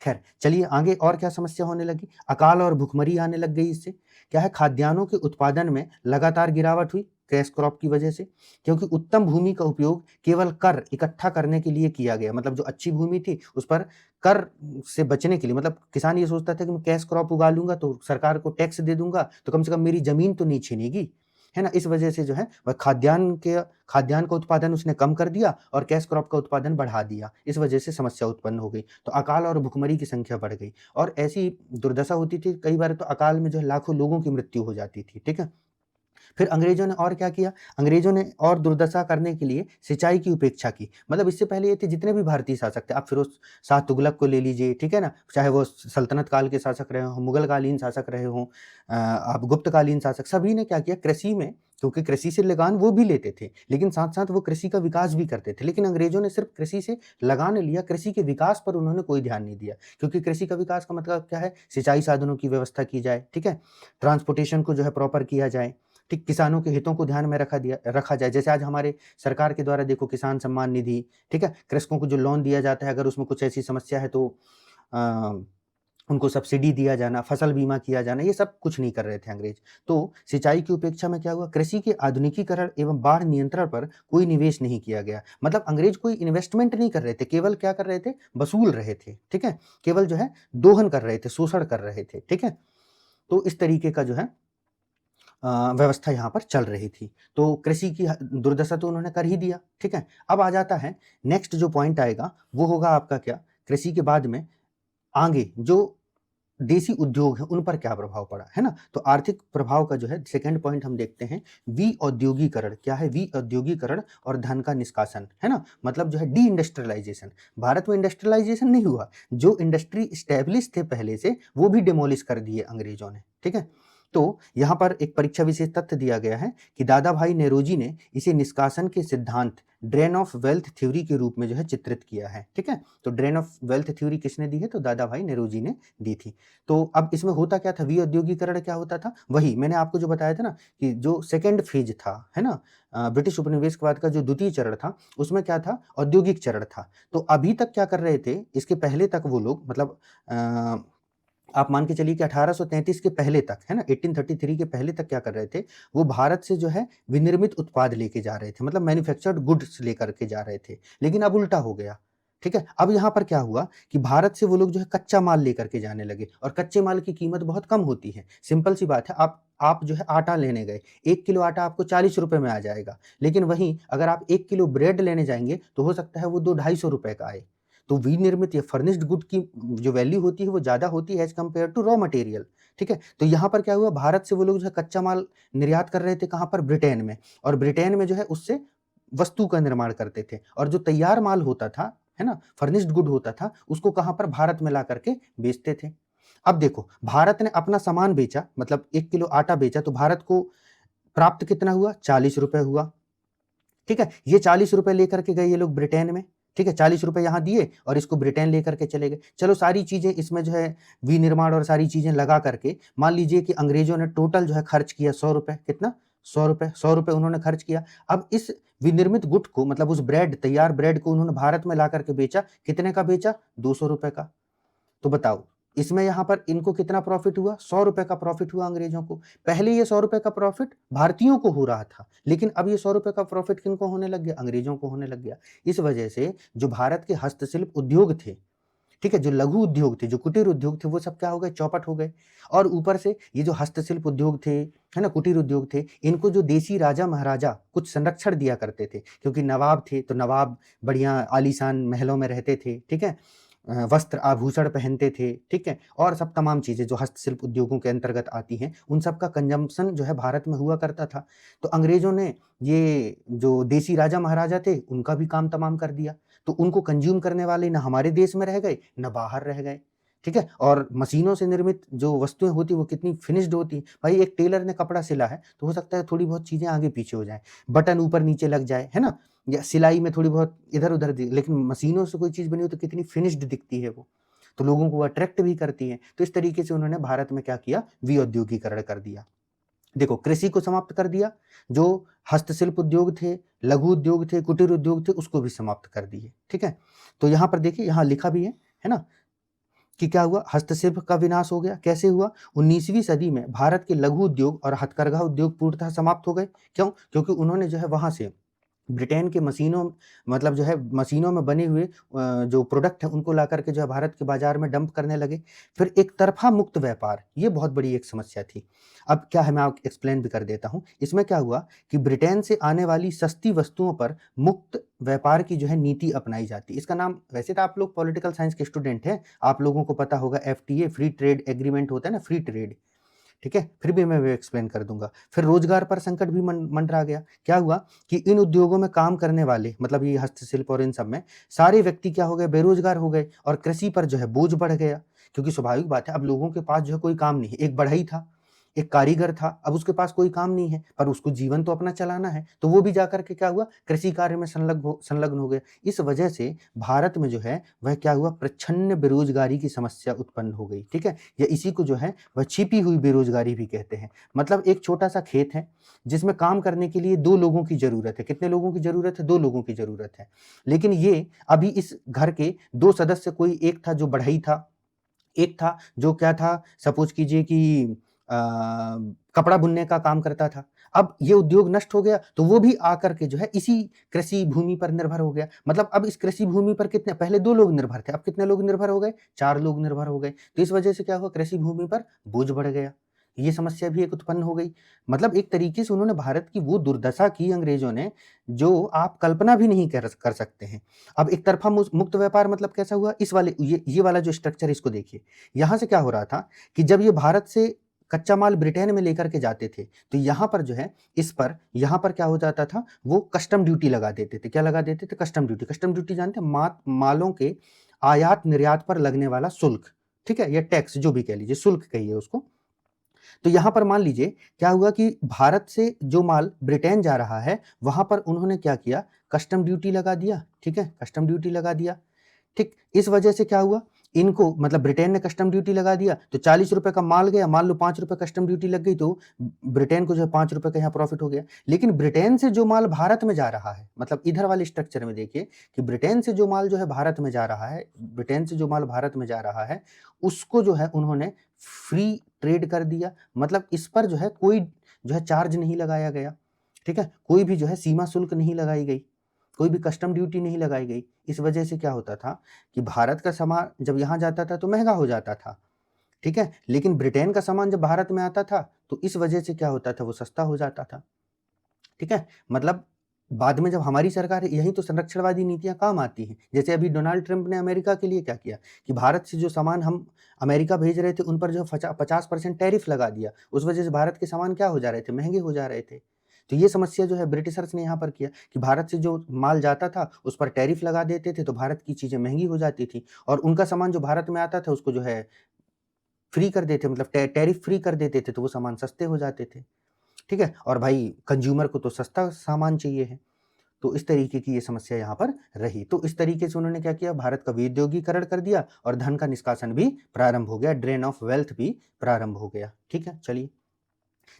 खैर चलिए आगे, और क्या समस्या होने लगी, अकाल और भुखमरी आने लग गई। इससे क्या है, खाद्यान्नों के उत्पादन में लगातार गिरावट हुई कैश क्रॉप की वजह से, क्योंकि उत्तम भूमि का उपयोग केवल कर इकट्ठा करने के लिए किया गया। मतलब जो अच्छी भूमि थी उस पर कर से बचने के लिए, मतलब किसान ये सोचता था कि मैं कैश क्रॉप उगा लूंगा तो सरकार को टैक्स दे दूंगा, तो कम से कम मेरी जमीन तो नहीं छीनेगी, है ना? इस वजह से जो है वह खाद्यान्न का उत्पादन उसने कम कर दिया और कैश क्रॉप का उत्पादन बढ़ा दिया। इस वजह से समस्या उत्पन्न हो गई। तो अकाल और भुखमरी की संख्या बढ़ गई और ऐसी दुर्दशा होती थी, कई बार तो अकाल में जो है लाखों लोगों की मृत्यु हो जाती थी, ठीक है? फिर अंग्रेजों ने और क्या किया? अंग्रेजों ने और दुर्दशा करने के लिए सिंचाई की उपेक्षा की। मतलब इससे पहले ये थे जितने भी भारतीय शासक थे, आप फिरोज शाह तुगलक को ले लीजिए, ठीक है ना? चाहे वो सल्तनत काल के शासक रहे हों, मुगलकालीन शासक रहे हों, आप गुप्तकालीन शासक, सभी ने क्या किया? कृषि में, क्योंकि कृषि से लगान वो भी लेते थे, लेकिन साथ-साथ वो कृषि का विकास भी करते थे। लेकिन अंग्रेजों ने सिर्फ कृषि से लगान लिया, कृषि के विकास पर उन्होंने कोई ध्यान नहीं दिया। क्योंकि कृषि का विकास का मतलब क्या है? सिंचाई साधनों की व्यवस्था की जाए, ठीक है? ट्रांसपोर्टेशन को जो है प्रॉपर किया जाए, ठीक, किसानों के हितों को ध्यान में रखा जाए। जैसे आज हमारे सरकार के द्वारा देखो किसान सम्मान निधि, ठीक है? कृषकों को जो लोन दिया जाता है, अगर उसमें कुछ ऐसी समस्या है तो अ, उनको सब्सिडी दिया जाना, फसल बीमा किया जाना, ये सब कुछ नहीं कर रहे थे अंग्रेज। तो सिंचाई की उपेक्षा में क्या हुआ? कृषि के आधुनिकीकरण एवं बाढ़ नियंत्रण पर कोई निवेश नहीं किया गया। मतलब अंग्रेज कोई इन्वेस्टमेंट नहीं कर रहे थे, केवल क्या कर रहे थे? वसूल रहे थे, ठीक है? केवल जो है दोहन कर रहे थे, शोषण कर रहे थे, ठीक है? तो इस तरीके का जो है व्यवस्था यहाँ पर चल रही थी। तो कृषि की दुर्दशा तो उन्होंने कर ही दिया, ठीक है? अब आ जाता है नेक्स्ट जो पॉइंट आएगा, वो होगा आपका क्या? कृषि के बाद में आगे जो देसी उद्योग हैं, उन पर क्या प्रभाव पड़ा, है ना? तो आर्थिक प्रभाव का जो है सेकंड पॉइंट हम देखते हैं, विऔद्योगीकरण। क्या है? विऔद्योगीकरण और धन का निष्कासन, है ना? मतलब जो है डी-इंडस्ट्रियलाइजेशन। भारत में इंडस्ट्रियलाइजेशन नहीं हुआ, जो इंडस्ट्री एस्टैब्लिश थे पहले से, वो भी डिमोलिश कर दिए अंग्रेजों ने, ठीक है? तो यहाँ पर एक परीक्षा विशेष तथ्य दिया गया है कि दादा भाई नेरोजी ने इसे निष्कासन के सिद्धांत ड्रेन ऑफ वेल्थ थ्योरी के रूप में जो है चित्रित किया है, ठीक है? तो ड्रेन ऑफ वेल्थ थ्योरी किसने दी है? तो दादा भाई नेरोजी ने दी थी। तो अब इसमें होता क्या था? विऔद्योगीकरण क्या होता था? वही मैंने आपको जो बताया था ना कि जो सेकंड फेज था, है ना? ब्रिटिश उपनिवेशवाद का जो द्वितीय चरण था, उसमें क्या था? औद्योगिक चरण था। तो अभी तक क्या कर रहे थे? इसके पहले तक वो लोग मतलब आप मान के चलिए कि 1833 के पहले तक, है ना? 1833 के पहले तक क्या कर रहे थे? वो भारत से जो है विनिर्मित उत्पाद लेके जा रहे थे, मतलब मैन्युफैक्चर्ड गुड्स लेकर के जा रहे थे। लेकिन अब उल्टा हो गया, ठीक है? अब यहाँ पर क्या हुआ कि भारत से वो लोग जो है कच्चा माल लेकर के जाने लगे और कच्चे माल की कीमत बहुत कम होती है। सिंपल सी बात है, आप जो है आटा लेने गए, 1 किलो आटा आपको ₹40 में आ जाएगा। लेकिन वहीं अगर आप 1 किलो ब्रेड लेने जाएँगे, तो हो सकता है वो 2 ₹250 का आए। तो विनिर्मित या फर्निश्ड गुड की जो वैल्यू होती है वो ज़्यादा होती है as compare to raw material, ठीक है? तो यहाँ पर क्या हुआ? भारत से वो लोग जो है कच्चा माल निर्यात कर रहे थे कहाँ पर? ब्रिटेन में, और ब्रिटेन में जो है उससे वस्तु का निर्माण करते थे और जो तैयार माल होता था, है ना? फर्निश्ड गुड होता था, उसको कहाँ पर? भारत में ला कर के बेचते थे। अब देखो, भारत ने अपना सामान बेचा, मतलब 1 किलो आटा बेचा, तो भारत को प्राप्त कितना हुआ? ₹40 हुआ। ठीक है? ये ₹40 लेकर के गए ये लोग ब्रिटेन में, ठीक है? ₹40 यहाँ दिए और इसको ब्रिटेन लेकर के चले गए। चलो सारी चीज़ें इसमें जो है विनिर्माण और सारी चीज़ें लगा करके मान लीजिए कि अंग्रेज़ों ने टोटल जो है खर्च किया ₹100, कितना? ₹100 उन्होंने खर्च किया। अब इस विनिर्मित गुट को, मतलब उस ब्रेड, तैयार ब्रेड को उन्होंने भारत में ला कर के बेचा, कितने का बेचा? ₹200 का। तो बताओ, इसमें यहाँ पर इनको कितना प्रॉफ़िट हुआ? ₹100 का प्रॉफ़िट हुआ अंग्रेज़ों को। पहले ये ₹100 का प्रॉफ़िट भारतीयों को हो रहा था, लेकिन अब ये ₹100 का प्रॉफ़िट किनको होने लग गया? अंग्रेज़ों को होने लग गया। इस वजह से जो भारत के हस्तशिल्प उद्योग थे, ठीक है? जो लघु उद्योग थे, जो कुटीर उद्योग थे, वो सब क्या हो गए? चौपट हो गए। और ऊपर से ये जो हस्तशिल्प उद्योग थे, है ना? कुटीर उद्योग थे, इनको जो देसी राजा-महाराजा कुछ संरक्षण दिया करते थे, क्योंकि नवाब थे, तो नवाब बढ़िया आलीशान महलों में रहते थे, ठीक है? वस्त्र आभूषण पहनते थे, ठीक है? और सब तमाम चीज़ें जो हस्तशिल्प उद्योगों के अंतर्गत आती हैं, उन सब का कंज़म्पशन जो है भारत में हुआ करता था। तो अंग्रेज़ों ने ये जो देसी राजा-महाराजा थे, उनका भी काम तमाम कर दिया। तो उनको कंज़्यूम करने वाले ना हमारे देश में रह गए, ना बाहर रह गए, ठीक है? और मशीनों से निर्मित जो वस्तुएँ होती हैं, वो कितनी फिनिश्ड होती हैं। भाई एक टेलर ने कपड़ा सिला है, तो हो सकता है थोड़ी बहुत चीज़ें आगे-पीछे हो जाएँ, बटन ऊपर-नीचे लग जाए, है ना? या सिलाई में थोड़ी बहुत इधर-उधर लेकिन मशीनों से कोई चीज़ बनी हो तो कितनी फिनिश्ड दिखती है वो। तो लोगों को वो अट्रैक्ट भी करती है। तो इस तरीके से उन्होंने भारत में क्या किया? विऔद्योगीकरण कर दिया। देखो, कृषि को समाप्त कर दिया, जो हस्तशिल्प उद्योग थे, लघु उद्योग थे, कुटीर उद्योग थे, उसको भी समाप्त कर दिए, ठीक है? तो यहाँ पर देखिए, यहाँ लिखा भी है ना? कि क्या हुआ? हस्तशिल्प का विनाश हो गया। कैसे हुआ? 19वीं सदी में भारत के लघु उद्योग और हथकरघा उद्योग पूर्णतः समाप्त हो गए। क्यों? क्योंकि उन्होंने जो है वहाँ से ब्रिटेन के मशीनों मतलब जो है मशीनों में बने हुए जो प्रोडक्ट हैं उनको ला करके जो है भारत के बाजार में डंप करने लगे। फिर एक तरफ़ा मुक्त व्यापार, ये बहुत बड़ी एक समस्या थी। अब क्या है मैं आपको एक्सप्लेन भी कर देता हूँ। इसमें क्या हुआ कि ब्रिटेन से आने वाली सस्ती वस्तुओं पर मुक्त व्यापार की जो है नीति अपनाई जाती है। इसका नाम वैसे तो आप लोग पॉलिटिकल साइंस के स्टूडेंट हैं, आप लोगों को पता होगा एफटीए फ्री ट्रेड एग्रीमेंट होता है ना, फ्री ट्रेड। ठीक है? फिर भी मैं वो एक्सप्लेन कर दूँगा। फिर रोज़गार पर संकट भी मंडरा गया। क्या हुआ कि इन उद्योगों में काम करने वाले मतलब ये हस्तशिल्प और इन सब में सारे व्यक्ति क्या हो गए, बेरोज़गार हो गए और कृषि पर जो है बोझ बढ़ गया। क्योंकि स्वाभाविक बात है अब लोगों के पास जो है कोई काम नहीं है। एक बढ़ई था, एक कारीगर था, अब उसके पास कोई काम नहीं है, पर उसको जीवन तो अपना चलाना है। तो वो भी जाकर के क्या हुआ, कृषि कार्य में संलग्न हो गए। इस वजह से भारत में जो है वह क्या हुआ, प्रच्छन्न बेरोज़गारी की समस्या उत्पन्न हो गई। ठीक है? या इसी को जो है वह छिपी हुई बेरोज़गारी भी कहते हैं। मतलब एक छोटा-सा खेत है, जिसमें काम करने के लिए 2 लोगों की ज़रूरत है। कितने लोगों की ज़रूरत है? 2 लोगों की ज़रूरत है। लेकिन ये अभी इस घर के 2 सदस्य कोई एक था जो बढ़ई था, एक था जो क्या था सपोज़ कीजिए कि अ, कपड़ा बुनने का काम करता था। अब ये उद्योग नष्ट हो गया, तो वो भी आकर के जो है इसी कृषि भूमि पर निर्भर हो गया। मतलब अब इस कृषि भूमि पर कितने पहले 2 लोग निर्भर थे, अब कितने लोग निर्भर हो गए? 4 लोग निर्भर हो गए। तो इस वजह से क्या हुआ कृषि भूमि पर बोझ बढ़ गया। ये समस्या भी एक उत्पन्न हो गई। मतलब एक तरीके से उन्होंने भारत की वो दुर्दशा की अंग्रेज़ों ने, जो आप कल्पना भी नहीं कर सकते हैं। अब एक तरफ़ा मुक्त व्यापार मतलब कैसा हुआ? इस वाले ये वाला जो स्ट्रक्चर है इसको देखिए। यहाँ से क्या हो रहा था कि जब ये भारत से कच्चा माल ब्रिटेन में लेकर के जाते थे, तो यहाँ पर जो है इस पर यहाँ पर क्या हो जाता था, वो कस्टम ड्यूटी लगा देते थे। क्या लगा देते थे? Custom duty. कस्टम ड्यूटी जानते हैं? मालों के आयात-निर्यात पर लगने वाला शुल्क, ठीक है? या टैक्स जो भी कह लीजिए, शुल्क कहिए उसको। तो यहाँ पर मान लीजिए क्या हुआ कि भारत से जो माल ब्रिटेन जा रहा है, वहाँ पर उन्होंने क्या किया, कस्टम ड्यूटी लगा दिया, ठीक है? कस्टम ड्यूटी लगा दिया। ठीक, इस वजह से क्या हुआ, इनको मतलब ब्रिटेन ने कस्टम ड्यूटी लगा दिया, तो ₹40 का माल गया, मान लो ₹5 कस्टम ड्यूटी लग गई, तो ब्रिटेन को जो है ₹5 का यहाँ प्रॉफ़िट हो गया। लेकिन ब्रिटेन से जो माल भारत में जा रहा है, मतलब इधर वाले स्ट्रक्चर में देखिए कि ब्रिटेन से जो माल जो है भारत में जा रहा है, ब्रिटेन से जो माल भारत में जा रहा है, उसको जो है उन्होंने फ्री ट्रेड कर दिया। मतलब इस पर जो है कोई जो है चार्ज नहीं लगाया गया, ठीक है? कोई भी जो है सीमा शुल्क नहीं लगाई गई। कोई भी कस्टम ड्यूटी नहीं लगाई गई। इस वजह से क्या होता था कि भारत का सामान जब यहाँ जाता था तो महँगा हो जाता था, ठीक है? लेकिन ब्रिटेन का सामान जब भारत में आता था, तो इस वजह से क्या होता था वो सस्ता हो जाता था, ठीक है? मतलब बाद में जब हमारी सरकार यही तो संरक्षणवादी नीतियाँ काम आती हैं। जैसे अभी डोनाल्ड ट्रंप ने अमेरिका के लिए क्या किया कि भारत से जो सामान हम अमेरिका भेज रहे थे उन पर जो 50% टैरिफ लगा दिया। उस वजह से भारत के सामान क्या हो जा रहे थे? महँगे हो जा रहे थे। तो ये समस्या जो है ब्रिटिशर्स ने यहाँ पर किया कि भारत से जो माल जाता था उस पर टैरिफ लगा देते थे तो भारत की चीज़ें महँगी हो जाती थी और उनका सामान जो भारत में आता था उसको जो है फ्री कर देते मतलब टैरिफ फ्री कर देते थे तो वो सामान सस्ते हो जाते थे। ठीक है? और भाई कंज्यूमर को तो सस्ता सामान चाहिए है। तो इस तरीके की ये समस्या यहाँ पर रही। तो इस तरीके से उन्होंने क्या किया भारत का विद्योगीकरण कर दिया और धन का निष्कासन भी प्रारंभ हो गया, ड्रेन ऑफ वेल्थ भी प्रारंभ हो गया। ठीक है? चलिए।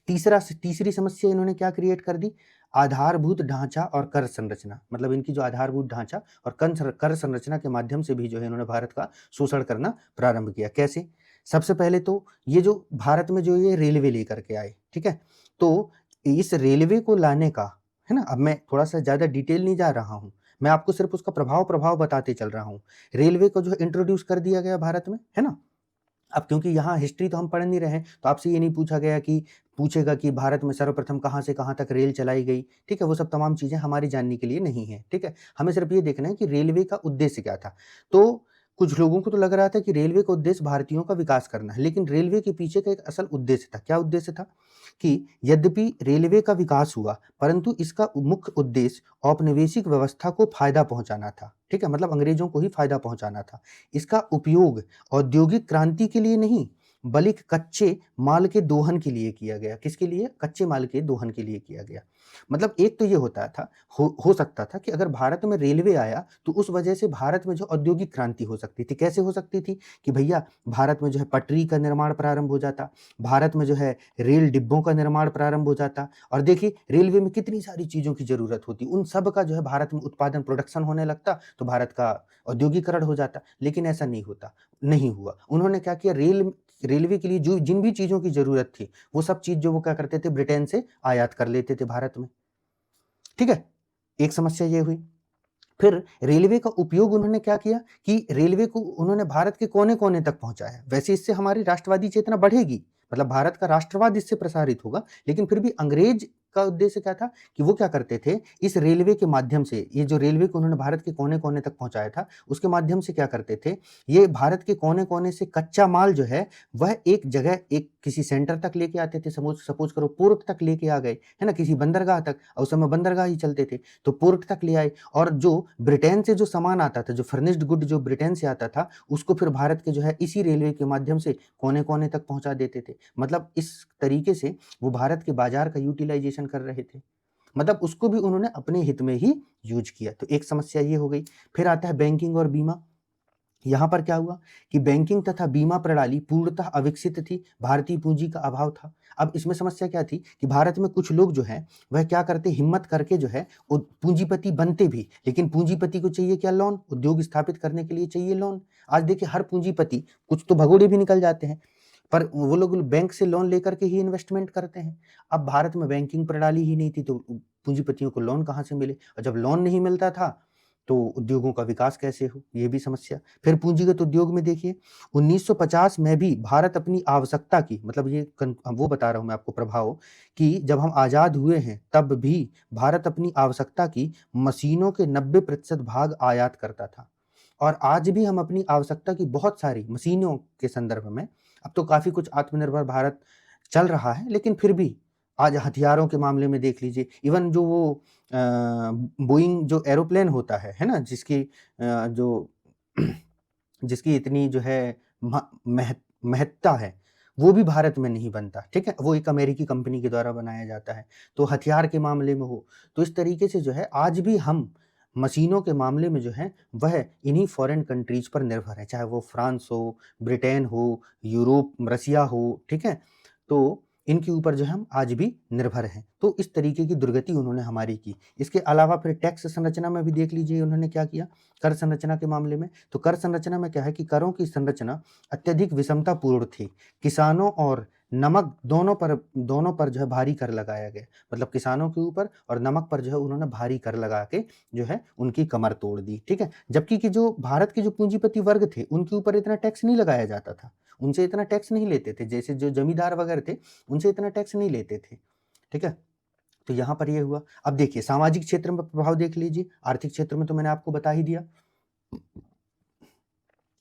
तीसरी समस्या इन्होंने क्या क्रिएट कर दी? आधारभूत ढाँचा और कर संरचना। मतलब इनकी जो आधारभूत ढाँचा और कर संरचना के माध्यम से भी जो है इन्होंने भारत का शोषण करना प्रारंभ किया। कैसे? सबसे पहले तो ये जो भारत में जो ये रेलवे लेकर के आए, ठीक है? तो इस रेलवे को लाने का, है ना? अब मैं थोड़ा-सा ज़्यादा डिटेल नहीं जा रहा हूँ। मैं आपको सिर्फ़ उसका प्रभाव बताते चल रहा हूँ। रेलवे को जो है इंट्रोड्यूस कर दिया गया भारत में, है ना? अब क्योंकि यहाँ हिस्ट्री तो हम पढ़ नहीं रहे हैं, तो आपसे ये नहीं पूछा गया कि पूछेगा कि भारत में सर्वप्रथम कहाँ से कहाँ तक रेल चलाई गई, ठीक है? वो सब तमाम चीज़ें हमारी जानने के लिए नहीं है, ठीक है? हमें सिर्फ़ ये देखना है कि रेलवे का उद्देश्य क्या था। तो कुछ लोगों को तो लग रहा था कि रेलवे का उद्देश्य भारतीयों का विकास करना है, लेकिन रेलवे के पीछे का एक असल उद्देश्य था। क्या उद्देश्य था? कि यद्यपि रेलवे का विकास हुआ, परंतु इसका मुख्य उद्देश्य औपनिवेशिक व्यवस्था को फ़ायदा पहुँचाना था, ठीक है? मतलब अंग्रेज़ों को ही फ़ायदा पहुँचाना था। इसका उपयोग औद्योगिक क्रांति के लिए नहीं, बल्कि कच्चे माल के दोहन के लिए किया गया। किसके लिए? कच्चे माल के दोहन के लिए किया गया। मतलब एक तो ये होता था हो सकता था कि अगर भारत में रेलवे आया, तो उस वजह से भारत में जो औद्योगिक क्रांति हो सकती थी। कैसे हो सकती थी? कि भैया भारत में जो है पटरी का निर्माण प्रारंभ हो जाता, भारत में जो है रेल डिब्बों का निर्माण प्रारंभ हो जाता और देखिए रेलवे में कितनी सारी चीज़ों की ज़रूरत होती। उन सब का जो है भारत में उत्पादन प्रोडक्शन होने लगता, तो भारत का औद्योगिकरण हो जाता। लेकिन ऐसा नहीं हुआ। उन्होंने क्या किया रेलवे के लिए जो जिन भी चीज़ों की ज़रूरत थी, वो सब चीज़ जो वो क्या करते थे ब्रिटेन से आयात कर लेते थे भारत में। ठीक है? एक समस्या ये हुई। फिर रेलवे का उपयोग उन्होंने क्या किया कि रेलवे को उन्होंने भारत के कोने-कोने तक पहुँचाया। वैसे इससे हमारी राष्ट्रवादी चेतना बढ़ेगी, मतलब भारत का राष्ट्रवाद इससे प्रसारित होगा, लेकिन फिर भी अंग्रेज का उद्देश्य क्या था कि वो क्या करते थे, इस रेलवे के माध्यम से, ये जो रेलवे को उन्होंने भारत के कोने-कोने तक पहुँचाया था, उसके माध्यम से क्या करते थे, ये भारत के कोने-कोने से कच्चा माल जो है, वह एक जगह, एक किसी सेंटर तक लेके आते थे, सपोज़ करो पोर्ट तक लेके आ गए, है ना? किसी बंदरगाह तक, और उस समय बंदरगाह ही चलते थे, तो पोर्ट तक ले आए। और जो ब्रिटेन से जो सामान आता था, जो फर्निश्ड गुड जो ब्रिटेन से आता था, उसको फिर भारत के जो है इसी रेलवे के माध्यम से कोने-कोने तक पहुँचा देते थे। मतलब इस तरीके से वो भारत के बाज़ार का यूटिलाइज़ेशन कर रहे थे। मतलब उसको भी उन्होंने अपने हित में ही यूज़ किया। तो एक समस्या ये हो गई। फिर आता है बैंकिंग और बीमा। यहाँ पर क्या हुआ कि बैंकिंग तथा बीमा प्रणाली पूर्णतः अविकसित थी, भारतीय पूंजी का अभाव था। अब इसमें समस्या क्या थी कि भारत में कुछ लोग जो हैं, वह क्या करते, हिम्मत करके जो है वो पूंजीपति बनते भी, लेकिन पूंजीपति को चाहिए क्या, लोन। उद्योग स्थापित करने के लिए चाहिए लोन। आज देखिए हर पूंजीपति, कुछ तो भगोड़े भी निकल जाते हैं, पर वो लोग बैंक से लोन लेकर के ही इन्वेस्टमेंट करते हैं। अब भारत में बैंकिंग प्रणाली ही नहीं थी, तो पूंजीपतियों को लोन कहाँ से मिले, और जब लोन नहीं मिलता था तो उद्योगों का विकास कैसे हो, ये भी समस्या। फिर पूंजीगत उद्योग में देखिए 1950 में भी भारत अपनी आवश्यकता की, मतलब ये वो बता रहा हूं मैं आपको प्रभाव, कि जब हम आजाद हुए हैं तब भी भारत अपनी आवश्यकता की मशीनों के 90% भाग आयात करता था। और आज भी हम अपनी आवश्यकता की बहुत सारी मशीनों के संदर्भ में, अब तो काफी कुछ आत्मनिर्भर भारत चल रहा है, लेकिन फिर भी आज हथियारों के मामले में देख लीजिए, इवन जो वो बोइंग जो एरोप्लेन होता है ना? जिसकी जो जिसकी इतनी जो है महत्ता है, वो भी भारत में नहीं बनता, ठीक है? वो एक अमेरिकी कंपनी के द्वारा बनाया जाता है। तो हथियार के मामले में हो, तो इस तरीके से जो है आज भी हम मशीनों के मामले में जो है, वह इन्हीं फॉरेन कंट्रीज़ पर निर्भर है, चाहे वो फ्रांस हो, ब्रिटेन हो, यूरोप, रसिया हो, ठीक है? तो इनके ऊपर जो है हम आज भी निर्भर हैं। तो इस तरीके की दुर्गति उन्होंने हमारी की। इसके अलावा फिर टैक्स संरचना में भी देख लीजिए उन्होंने क्या किया, कर संरचना के मामले में। तो कर संरचना में क्या है कि करों की संरचना अत्यधिक विषमतापूर्ण थी। किसानों और नमक दोनों पर जो है भारी कर लगाया गया। मतलब किसानों के ऊपर और नमक पर जो है उन्होंने भारी कर लगा के जो है उनकी कमर तोड़ दी, ठीक है? जबकि कि जो भारत के जो पूंजीपति वर्ग थे, उनके ऊपर इतना टैक्स नहीं लगाया जाता था। उनसे इतना टैक्स नहीं लेते थे, जैसे जो जमींदार वगैरह थे, उनसे इतना टैक्स नहीं लेते थे, ठीक है? तो यहाँ पर ये हुआ। अब देखिए सामाजिक क्षेत्र में प्रभाव देख लीजिए, आर्थिक क्षेत्र में तो मैंने आपको बता ही दिया।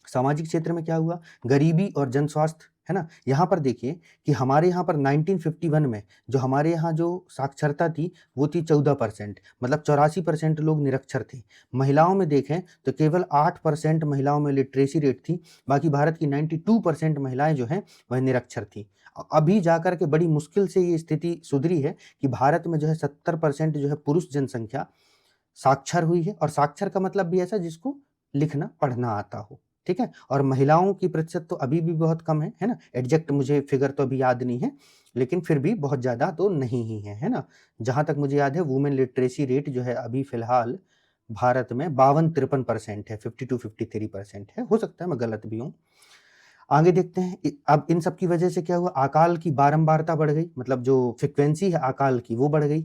सामाजिक क्षेत्र में क्या हुआ, गरीबी और जन स्वास्थ्य, है ना? यहाँ पर देखिए कि हमारे यहाँ पर 1951 में जो हमारे यहाँ जो साक्षरता थी, वो थी 14%, मतलब 84% लोग निरक्षर थे। महिलाओं में देखें तो केवल 8% महिलाओं में लिटरेसी रेट थी, बाकी भारत की 92% महिलाएं जो हैं वह निरक्षर थी। अभी जाकर के बड़ी मुश्किल से ये स्थिति सुधरी है कि भारत में जो है 70% जो है पुरुष जनसंख्या साक्षर हुई है, और साक्षर का मतलब भी ऐसा जिसको लिखना पढ़ना आता हो, ठीक है? और महिलाओं की प्रतिशत तो अभी भी बहुत कम है ना? एग्जैक्ट मुझे फिगर तो अभी याद नहीं है, लेकिन फिर भी बहुत ज़्यादा तो नहीं ही है ना? जहाँ तक मुझे याद है वुमेन लिटरेसी रेट जो है अभी फ़िलहाल भारत में 52-53% है, 52-53% है, हो सकता है मैं गलत भी हूँ। आगे देखते हैं अब इन सब की वजह से क्या हुआ, अकाल की बारंबारता बढ़ गई, मतलब जो फ्रीक्वेंसी है अकाल की वो बढ़ गई,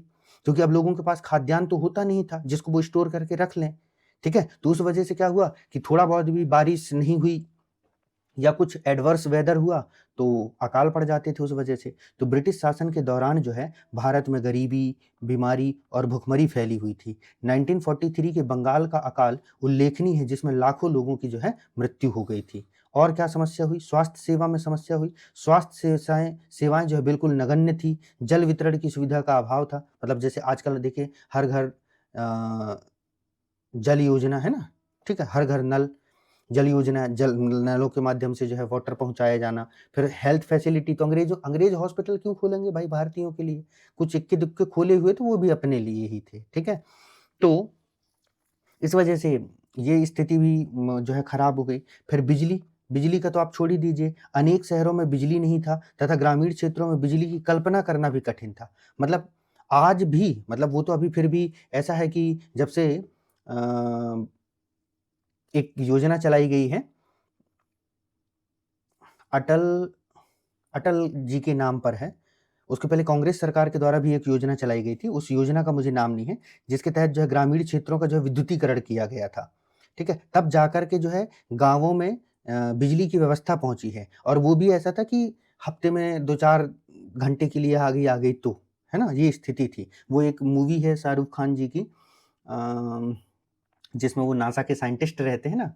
क्योंकि अब लोगों के पास खाद्यान्न तो होता नहीं था जिसको वो स्टोर करके रख लें, ठीक है? तो उस वजह से क्या हुआ कि थोड़ा बहुत भी बारिश नहीं हुई या कुछ एडवर्स वेदर हुआ तो अकाल पड़ जाते थे उस वजह से। तो ब्रिटिश शासन के दौरान जो है भारत में गरीबी, बीमारी और भुखमरी फैली हुई थी। 1943 के बंगाल का अकाल उल्लेखनीय है, जिसमें लाखों लोगों की जो है मृत्यु हो गई थी। और क्या समस्या हुई, स्वास्थ्य सेवा में समस्या हुई। स्वास्थ्य सेवाएं जो है बिल्कुल नगण्य थी। जल वितरण की सुविधा का अभाव था, मतलब जैसे आजकल देखिए हर घर जल योजना है ना, ठीक है? हर घर नल, जल योजना, जल नलों के माध्यम से जो है वाटर पहुँचाया जाना। फिर हेल्थ फैसिलिटी, तो अंग्रेज हॉस्पिटल क्यों खोलेंगे भाई भारतीयों के लिए? कुछ इक्के-दुक्के खोले हुए तो वो भी अपने लिए ही थे, ठीक है? तो इस वजह से ये स्थिति भी जो है खराब हो गई। फिर बिजली का तो आप छोड़ ही दीजिए। अनेक शहरों में बिजली नहीं था तथा ग्रामीण क्षेत्रों में बिजली की कल्पना करना भी कठिन था। मतलब आज भी, मतलब वो तो अभी फिर भी ऐसा है कि जब से अ, एक योजना चलाई गई है अटल अटल जी के नाम पर है, उसके पहले कांग्रेस सरकार के द्वारा भी एक योजना चलाई गई थी, उस योजना का मुझे नाम नहीं है, जिसके तहत जो है ग्रामीण क्षेत्रों का जो है विद्युतीकरण किया गया था, ठीक है? तब जाकर के जो है गाँवों में बिजली की व्यवस्था पहुँची है, और वो भी ऐसा था कि हफ्ते में 2-4 घंटे के लिए आ गई तो, है ना? ये स्थिति थी। वो एक मूवी है शाहरुख खान जी की, जिसमें वो नासा के साइंटिस्ट रहते हैं ना,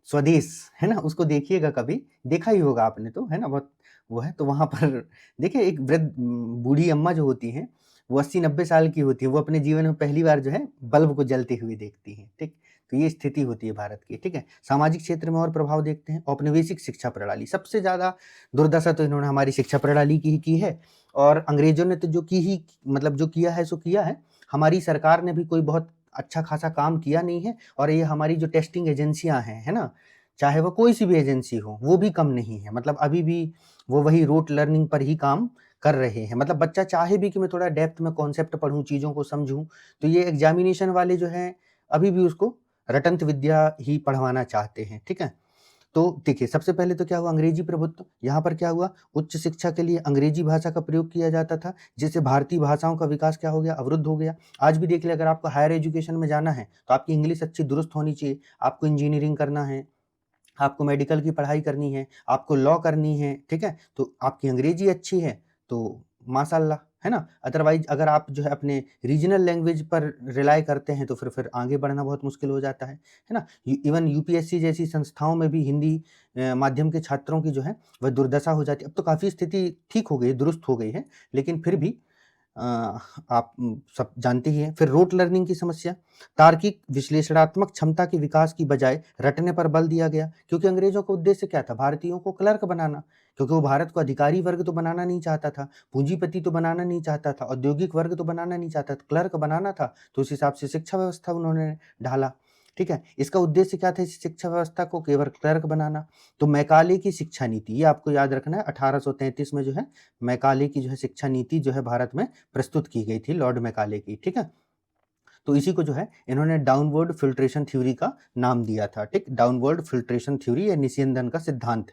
स्वदेश, है ना? उसको देखिएगा कभी, देखा ही होगा आपने तो, है ना? बहुत वो है, तो वहाँ पर देखिए एक बूढ़ी अम्मा जो होती हैं, वो 80-90 साल की होती है, वो अपने जीवन में पहली बार जो है बल्ब को जलते हुए देखती हैं, ठीक? तो ये स्थिति होती है भारत की, ठीक है? सामाजिक क्षेत्र में और प्रभाव देखते हैं, औपनिवेशिक शिक्षा प्रणाली, सबसे ज़्यादा दुर्दशा तो इन्होंने हमारी शिक्षा प्रणाली की ही की है, और अंग्रेज़ों ने तो जो की ही मतलब जो किया है सो किया है, हमारी सरकार ने भी कोई बहुत अच्छा खासा काम किया नहीं है, और ये हमारी जो टेस्टिंग एजेंसियाँ हैं, है ना? चाहे वो कोई सी भी एजेंसी हो, वो भी कम नहीं है, मतलब अभी भी वो वही रोट लर्निंग पर ही काम कर रहे हैं। मतलब बच्चा चाहे भी कि मैं थोड़ा डेप्थ में कॉन्सेप्ट पढ़ूँ, चीज़ों को समझूँ, तो ये एग्ज़ामिनेशन वाले जो हैं, अभी भी उसको रटंत विद्या ही पढ़वाना चाहते हैं, ठीक है? तो देखिए, सबसे पहले तो क्या हुआ, अंग्रेजी प्रभुत्व। यहाँ पर क्या हुआ, उच्च शिक्षा के लिए अंग्रेजी भाषा का प्रयोग किया जाता था, जिससे भारतीय भाषाओं का विकास क्या हो गया, अवरुद्ध हो गया। आज भी देख लिया, अगर आपको हायर एजुकेशन में जाना है, तो आपकी इंग्लिश अच्छी दुरुस्त होनी चाहिए। आपको इंजीनियरिंग करना है, आपको मेडिकल की पढ़ाई करनी है, आपको लॉ करनी है, ठीक है? तो आपकी अंग्रेजी अच्छी है, तो माशाअल्लाह, है ना? अदरवाइज़ अगर आप जो है अपने रीजनल लैंग्वेज पर रिलाय करते हैं, तो फिर आगे बढ़ना बहुत मुश्किल हो जाता है ना? इवन यूपीएससी जैसी संस्थाओं में भी हिंदी माध्यम के छात्रों की जो है, वह दुर्दशा हो जाती है। अब तो काफ़ी स्थिति ठीक हो गई है, दुरुस्त हो गई है, लेकिन फिर भी अ, आप सब जानते ही हैं। फिर रोट लर्निंग की समस्या, तार्किक विश्लेषणात्मक क्षमता के विकास की बजाय रटने पर बल दिया गया, क्योंकि अंग्रेजों का उद्देश्य क्या था, भारतीयों को क्लर्क बनाना, क्योंकि वो भारत को अधिकारी वर्ग तो बनाना नहीं चाहता था, पूंजीपति तो बनाना नहीं चाहता था, औद्योगिक वर्ग तो बनाना नहीं चाहता था, क्लर्क बनाना था। तो उस हिसाब से शिक्षा व्यवस्था उन्होंने ढाला, ठीक है? इसका उद्देश्य क्या था, इस शिक्षा व्यवस्था को केवल क्लर्क बनाना। तो मैकाले की शिक्षा नीति, ये आपको याद रखना है, 1833 में जो है मैकाले की जो है शिक्षा नीति जो है भारत में प्रस्तुत की गई थी, लॉर्ड मैकाले की, ठीक है? तो इसी को जो है इन्होंने डाउनवर्ड फिल्ट्रेशन थ्योरी का नाम दिया था, ठीक? डाउनवर्ड फिल्ट्रेशन थ्योरी या निस्यंदन का सिद्धांत।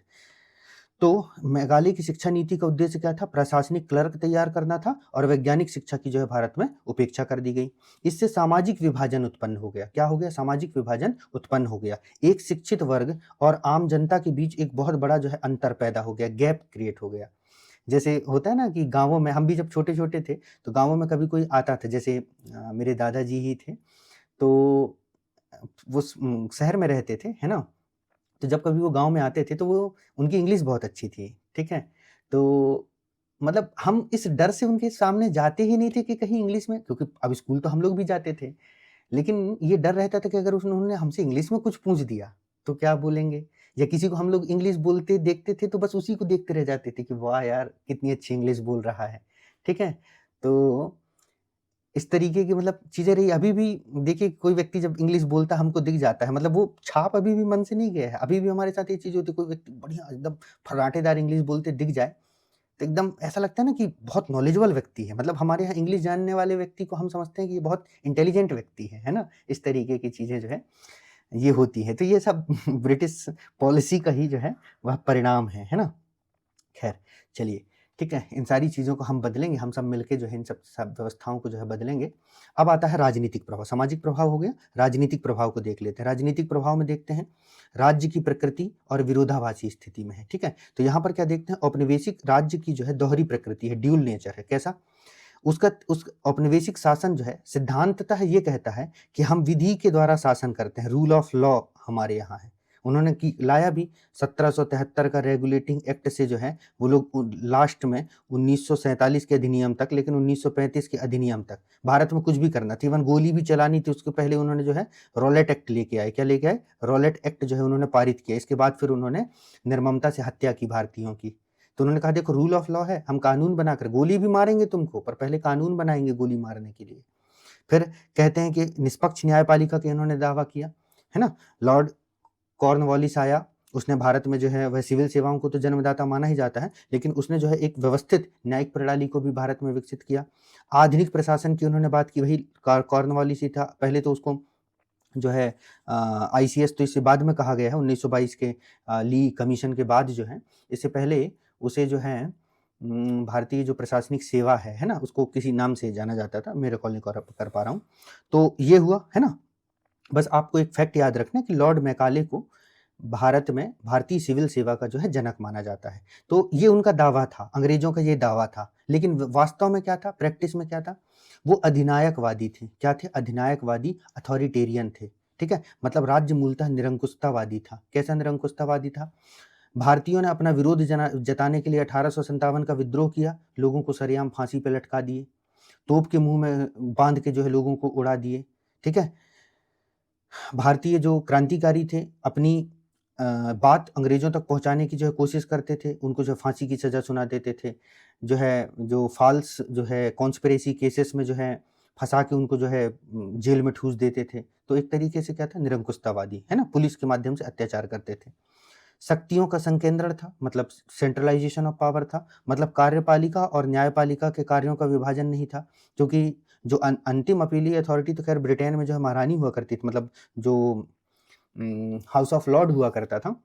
तो मेघालय की शिक्षा नीति का उद्देश्य क्या था, प्रशासनिक क्लर्क तैयार करना था, और वैज्ञानिक शिक्षा की जो है भारत में उपेक्षा कर दी गई। इससे सामाजिक विभाजन उत्पन्न हो गया। क्या हो गया, सामाजिक विभाजन उत्पन्न हो गया। एक शिक्षित वर्ग और आम जनता के बीच एक बहुत बड़ा जो है अंतर पैदा हो गया, गैप क्रिएट हो गया। जैसे होता है ना कि गाँवों में, हम भी जब छोटे-छोटे थे, तो गाँवों में कभी कोई आता था, जैसे मेरे दादाजी ही थे, तो वो शहर में रहते थे, है ना? तो जब कभी वो गाँव में आते थे, तो वो उनकी इंग्लिश बहुत अच्छी थी, ठीक है? तो मतलब हम इस डर से उनके सामने जाते ही नहीं थे कि कहीं इंग्लिश में, क्योंकि अब स्कूल तो हम लोग भी जाते थे, लेकिन ये डर रहता था कि अगर उन्होंने हमसे इंग्लिश में कुछ पूछ दिया, तो क्या बोलेंगे? या किसी को हम लोग इंग्लिश बोलते देखते थे, तो बस उसी को देखते रह जाते थे कि वाह यार! कितनी अच्छी इंग्लिश बोल रहा है, ठीक है? तो इस तरीके की मतलब चीज़ें रही। अभी भी देखिए, कोई व्यक्ति जब इंग्लिश बोलता है, हमको दिख जाता है, मतलब वो छाप अभी भी मन से नहीं गया है। अभी भी हमारे साथ ये चीज़ होती है, कोई व्यक्ति बढ़िया एकदम फर्राटेदार इंग्लिश बोलते दिख जाए, तो एकदम ऐसा लगता है ना कि बहुत नॉलेजेबल व्यक्ति है। मतलब हमारे यहाँ इंग्लिश जानने वाले व्यक्ति को हम समझते हैं कि ये बहुत इंटेलिजेंट व्यक्ति है ना? इस तरीके की चीज़ें जो है, ये होती हैं। तो ये सब ब्रिटिश पॉलिसी का ही जो है वह परिणाम है ना? ख़ैर, चलिए, ठीक है, इन सारी चीज़ों को हम बदलेंगे, हम सब मिलके जो है इन सब व्यवस्थाओं को जो है बदलेंगे। अब आता है राजनीतिक प्रभाव, सामाजिक प्रभाव हो गया, राजनीतिक प्रभाव को देख लेते हैं। राजनीतिक प्रभाव में देखते हैं, राज्य की प्रकृति और विरोधाभासी स्थिति में है, ठीक है? तो यहाँ पर क्या देखते हैं, औपनिवेशिक राज्य की जो है दोहरी प्रकृति है, ड्यूल नेचर है, कैसा? उस औपनिवेशिक शासन जो है सिद्धांततः ये कहता है कि हम विधि के द्वारा शासन करते हैं, रूल ऑफ लॉ हमारे यहाँ है। उन्होंने की लाया भी 1773 का रेगुलेटिंग एक्ट से जो है वो लोग लास्ट में 1947 के अधिनियम तक, लेकिन 1935 के अधिनियम तक भारत में कुछ भी करना था, इवन गोली भी चलानी थी, उसके पहले उन्होंने जो है रॉलेट एक्ट लेके आए। क्या लेके आए? रॉलेट एक्ट जो है उन्होंने पारित किया। इसके बाद फिर उन्होंने निर्ममता से हत्या की भारतीयों की। तो उन्होंने कहा देखो, रूल ऑफ लॉ है, हम कानून बनाकर गोली भी मारेंगे तुमको, पर पहले कानून बनाएंगे गोली मारने के लिए। फिर कहते हैं कि निष्पक्ष न्यायपालिका का इन्होंने दावा किया, है ना? लॉर्ड कॉर्नवालिस आया, उसने भारत में जो है वह सिविल सेवाओं को तो जन्मदाता माना ही जाता है, लेकिन उसने जो है एक व्यवस्थित न्यायिक प्रणाली को भी भारत में विकसित किया। आधुनिक प्रशासन की उन्होंने बात की, वही कॉर्नवालिस ही था। पहले तो उसको जो है आईसीएस तो इससे बाद में कहा गया है, 1922 के ली कमीशन के बाद जो है, इससे पहले उसे जो है भारतीय जो प्रशासनिक सेवा है ना, उसको किसी नाम से जाना जाता था, मैं रिकॉल नहीं कर पा रहा हूँ। तो ये हुआ, है ना? बस आपको एक फैक्ट याद रखना कि लॉर्ड मैकाले को भारत में भारतीय सिविल सेवा का जो है जनक माना जाता है। तो ये उनका दावा था, अंग्रेजों का ये दावा था। लेकिन वास्तव में क्या था, प्रैक्टिस में क्या था? वो अधिनायकवादी थे। क्या थे? अधिनायकवादी, अथॉरिटेरियन थे। ठीक है? मतलब राज्य मूलतः निरंकुशतावादी था। कैसा निरंकुशतावादी था? भारतीयों ने अपना विरोध जताने के लिए 1857 का विद्रोह किया, लोगों को सरेआम फांसी पे लटका दिए, तोप के मुंह में बांध के जो है लोगों को उड़ा दिए। ठीक है? भारतीय जो क्रांतिकारी थे, अपनी बात अंग्रेजों तक पहुंचाने की जो है कोशिश करते थे, उनको जो फांसी की सजा सुना देते थे, जो है जो फॉल्स जो है कॉन्स्पिरेसी केसेस में जो है फंसा के उनको जो है जेल में ठूस देते थे। तो एक तरीके से क्या था? निरंकुशतावादी, है ना? पुलिस के माध्यम से अत्याचार करते थे। शक्तियों का संकेंद्रण था, मतलब सेंट्रलाइजेशन ऑफ पावर था, मतलब कार्यपालिका और न्यायपालिका के कार्यों का विभाजन नहीं था, क्योंकि जो अंतिम अपीलीय अथॉरिटी तो खैर ब्रिटेन में जो है महारानी हुआ करती थी, मतलब जो हाउस ऑफ लॉर्ड हुआ करता था,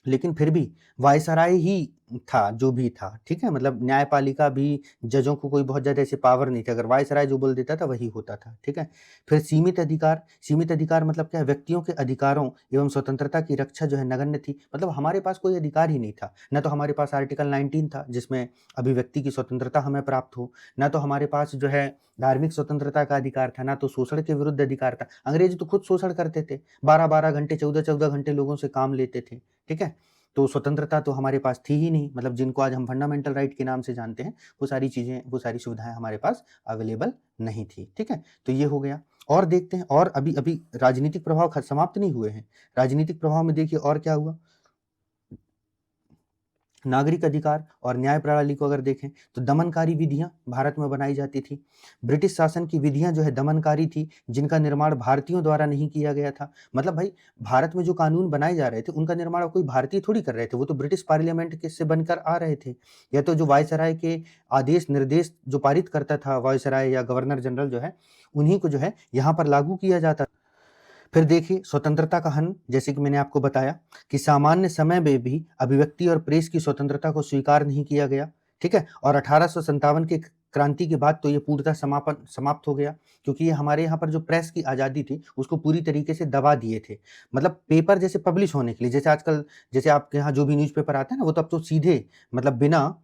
लेकिन फिर भी वायसराय ही था जो भी था। ठीक है? मतलब न्यायपालिका भी, जजों को कोई बहुत ज़्यादा ऐसे पावर नहीं थे, अगर वायसराय जो बोल देता था वही होता था। ठीक है? फिर सीमित अधिकार मतलब क्या है? व्यक्तियों के अधिकारों एवं स्वतंत्रता की रक्षा जो है नगण्य थी। मतलब हमारे पास कोई अधिकार ही नहीं था। ना तो हमारे पास आर्टिकल 19 था जिसमें अभिव्यक्ति की स्वतंत्रता हमें प्राप्त हो, ना तो हमारे पास जो है धार्मिक स्वतंत्रता का अधिकार था, ना तो शोषण के विरुद्ध अधिकार था। अंग्रेज तो खुद शोषण करते थे, 12-12 घंटे, 14-14 घंटे लोगों से काम लेते थे। ठीक है? तो स्वतंत्रता तो हमारे पास थी ही नहीं, मतलब जिनको आज हम फंडामेंटल राइट के नाम से जानते हैं, वो सारी चीज़ें, वो सारी सुविधाएँ हमारे पास अवेलेबल नहीं थी। ठीक है? तो ये हो गया। और देखते हैं, और अभी राजनीतिक प्रभाव समाप्त नहीं हुए हैं। राजनीतिक प्रभाव में देखिए और क्या हुआ। नागरिक अधिकार और न्याय प्रणाली को अगर देखें तो दमनकारी विधियां भारत में बनाई जाती थी। ब्रिटिश शासन की विधियां जो है दमनकारी थी, जिनका निर्माण भारतीयों द्वारा नहीं किया गया था। मतलब भाई, भारत में जो कानून बनाए जा रहे थे उनका निर्माण कोई भारतीय थोड़ी कर रहे थे, वो तो ब्रिटिश पार्लियामेंट के से बनकर आ रहे थे, या तो जो वायसराय के आदेश निर्देश जो पारित करता था वायसराय या गवर्नर जनरल जो है, उन्हीं को जो है यहाँ पर लागू किया जाता। फिर देखिए स्वतंत्रता का हनन, जैसे कि मैंने आपको बताया कि सामान्य समय में भी अभिव्यक्ति और प्रेस की स्वतंत्रता को स्वीकार नहीं किया गया। ठीक है? और 1857 के क्रांति के बाद तो ये पूर्णतः समाप्त हो गया, क्योंकि ये हमारे यहाँ पर जो प्रेस की आज़ादी थी उसको पूरी तरीके से दबा दिए थे। मतलब पेपर जैसे पब्लिश होने के लिए, जैसे आजकल जैसे आपके यहाँ जो भी न्यूज़पेपर आता है ना, वो तो अब तो सीधे मतलब बिना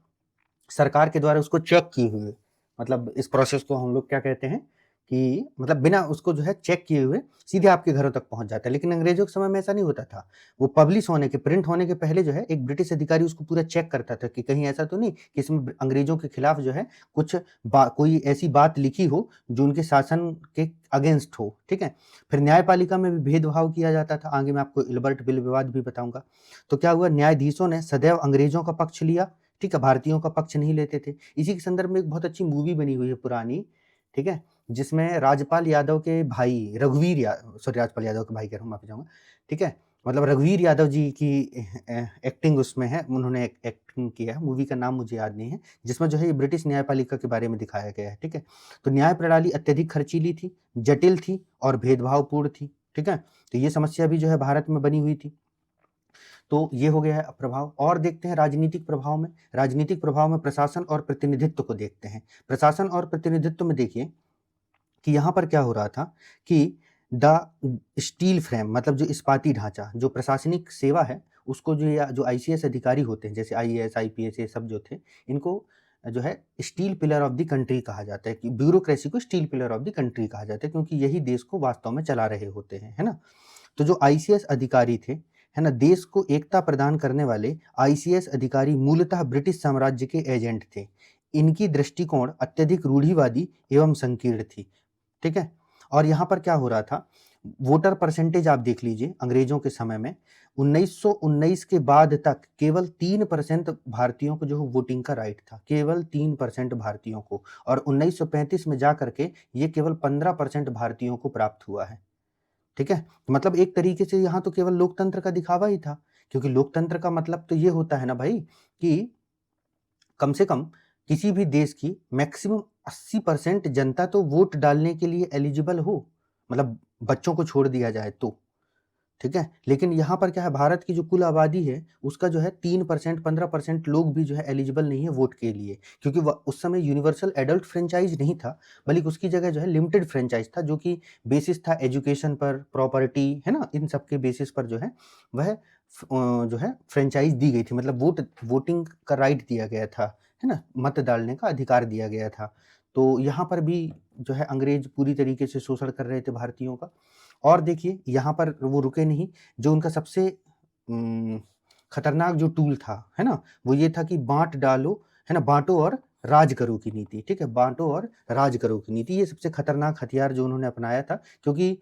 सरकार के द्वारा उसको चेक किए हुए, मतलब इस प्रोसेस को हम लोग क्या कहते हैं कि मतलब बिना उसको जो है चेक किए हुए सीधे आपके घरों तक पहुंच जाता है। लेकिन अंग्रेजों के समय में ऐसा नहीं होता था। वो पब्लिश होने के, प्रिंट होने के पहले जो है एक ब्रिटिश अधिकारी उसको पूरा चेक करता था कि कहीं ऐसा तो नहीं कि इसमें अंग्रेजों के खिलाफ जो है कुछ कोई ऐसी बात लिखी हो जो उनके शासन के अगेंस्ट हो। ठीक है? फिर न्यायपालिका में भी भेदभाव किया जाता था। आगे मैं आपको इल्बर्ट बिल विवाद भी बताऊंगा। तो क्या हुआ, न्यायाधीशों ने सदैव अंग्रेजों का पक्ष लिया। ठीक है? भारतीयों का पक्ष नहीं लेते थे। इसी के संदर्भ में एक बहुत अच्छी मूवी बनी हुई है पुरानी, ठीक है? जिसमें राजपाल यादव के भाई राजपाल यादव के भाई कह रहा हूँ, माफी चाहूंगा। ठीक है? मतलब रघुवीर यादव जी की एक्टिंग उसमें है, उन्होंने एक्टिंग किया है। मूवी का नाम मुझे याद नहीं है, जिसमें जो है ये ब्रिटिश न्यायपालिका के बारे में दिखाया गया है। ठीक है? तो न्याय प्रणाली अत्यधिक खर्चीली थी, जटिल थी और भेदभावपूर्ण थी। ठीक है? तो ये समस्या भी जो है भारत में बनी हुई थी। तो ये हो गया है प्रभाव। और देखते हैं राजनीतिक प्रभाव में। राजनीतिक प्रभाव में प्रशासन और प्रतिनिधित्व को देखते हैं। प्रशासन और प्रतिनिधित्व में देखिए कि यहाँ पर क्या हो रहा था कि द स्टील फ्रेम, मतलब जो इस्पाती ढांचा, जो प्रशासनिक सेवा है उसको जो, या जो आईसीएस अधिकारी होते हैं जैसे आईएएस आईपीएस ये सब जो थे, इनको जो है steel pillar of the country कहा जाता है, कि ब्यूरोक्रेसी को steel pillar of the country कहा जाता है, क्योंकि यही देश को वास्तव में चला रहे होते हैं, है ना? तो जो आईसीएस अधिकारी थे, है ना, देश को एकता प्रदान करने वाले आईसीएस अधिकारी मूलतः ब्रिटिश साम्राज्य के एजेंट थे। इनकी दृष्टिकोण अत्यधिक रूढ़िवादी एवं संकीर्ण थी। ठीक है? और यहाँ पर क्या हो रहा था, वोटर परसेंटेज आप देख लीजिए अंग्रेजों के समय में 1919 के बाद तक केवल 3% भारतीयों को जो वोटिंग का राइट था, केवल 3% भारतीयों को। और 1935 में जाकर के ये केवल 15% भारतीयों को प्राप्त हुआ है। ठीक है? मतलब एक तरीके से यहाँ तो केवल लोकतंत्र का दिखावा ही था, क्योंकि लोकतंत्र का मतलब तो ये होता है ना भाई कि कम से कम किसी भी देश की मैक्सिमम 80% जनता तो वोट डालने के लिए एलिजिबल हो, मतलब बच्चों को छोड़ दिया जाए तो। ठीक है। लेकिन यहाँ पर क्या है, भारत की जो कुल आबादी है उसका जो है 3% 15% लोग भी जो है एलिजिबल नहीं है वोट के लिए, क्योंकि उस समय यूनिवर्सल एडल्ट फ्रेंचाइज नहीं था, बल्कि उसकी जगह जो है लिमिटेड फ्रेंचाइज था, जो कि बेसिस था एजुकेशन पर, प्रॉपर्टी, है ना, इन सब के बेसिस पर जो है वह जो है फ्रेंचाइज दी गई थी, मतलब वोटिंग का राइट दिया गया था, है ना, मत डालने का अधिकार दिया गया था। तो यहाँ पर भी जो है अंग्रेज पूरी तरीके से शोषण कर रहे थे भारतीयों का। और देखिए यहाँ पर वो रुके नहीं, जो उनका सबसे खतरनाक जो टूल था, है ना, वो ये था कि बांट डालो, है ना, बांटो और राज करो की नीति। ठीक है, बांटो और राज करो की नीति, ये सबसे खतरनाक हथियार जो उन्होंने अपनाया था, क्योंकि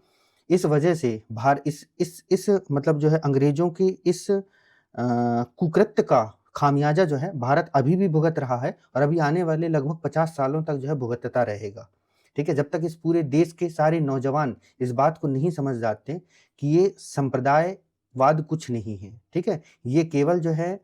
इस वजह से इस मतलब जो है अंग्रेजों की इस कुकृत्य का खामियाजा जो है भारत अभी भी भुगत रहा है, और अभी आने वाले लगभग 50 सालों तक जो है भुगतता रहेगा। ठीक है, जब तक इस पूरे देश के सारे नौजवान इस बात को नहीं समझ जाते कि ये संप्रदायवाद कुछ नहीं है, ठीक है, ये केवल जो है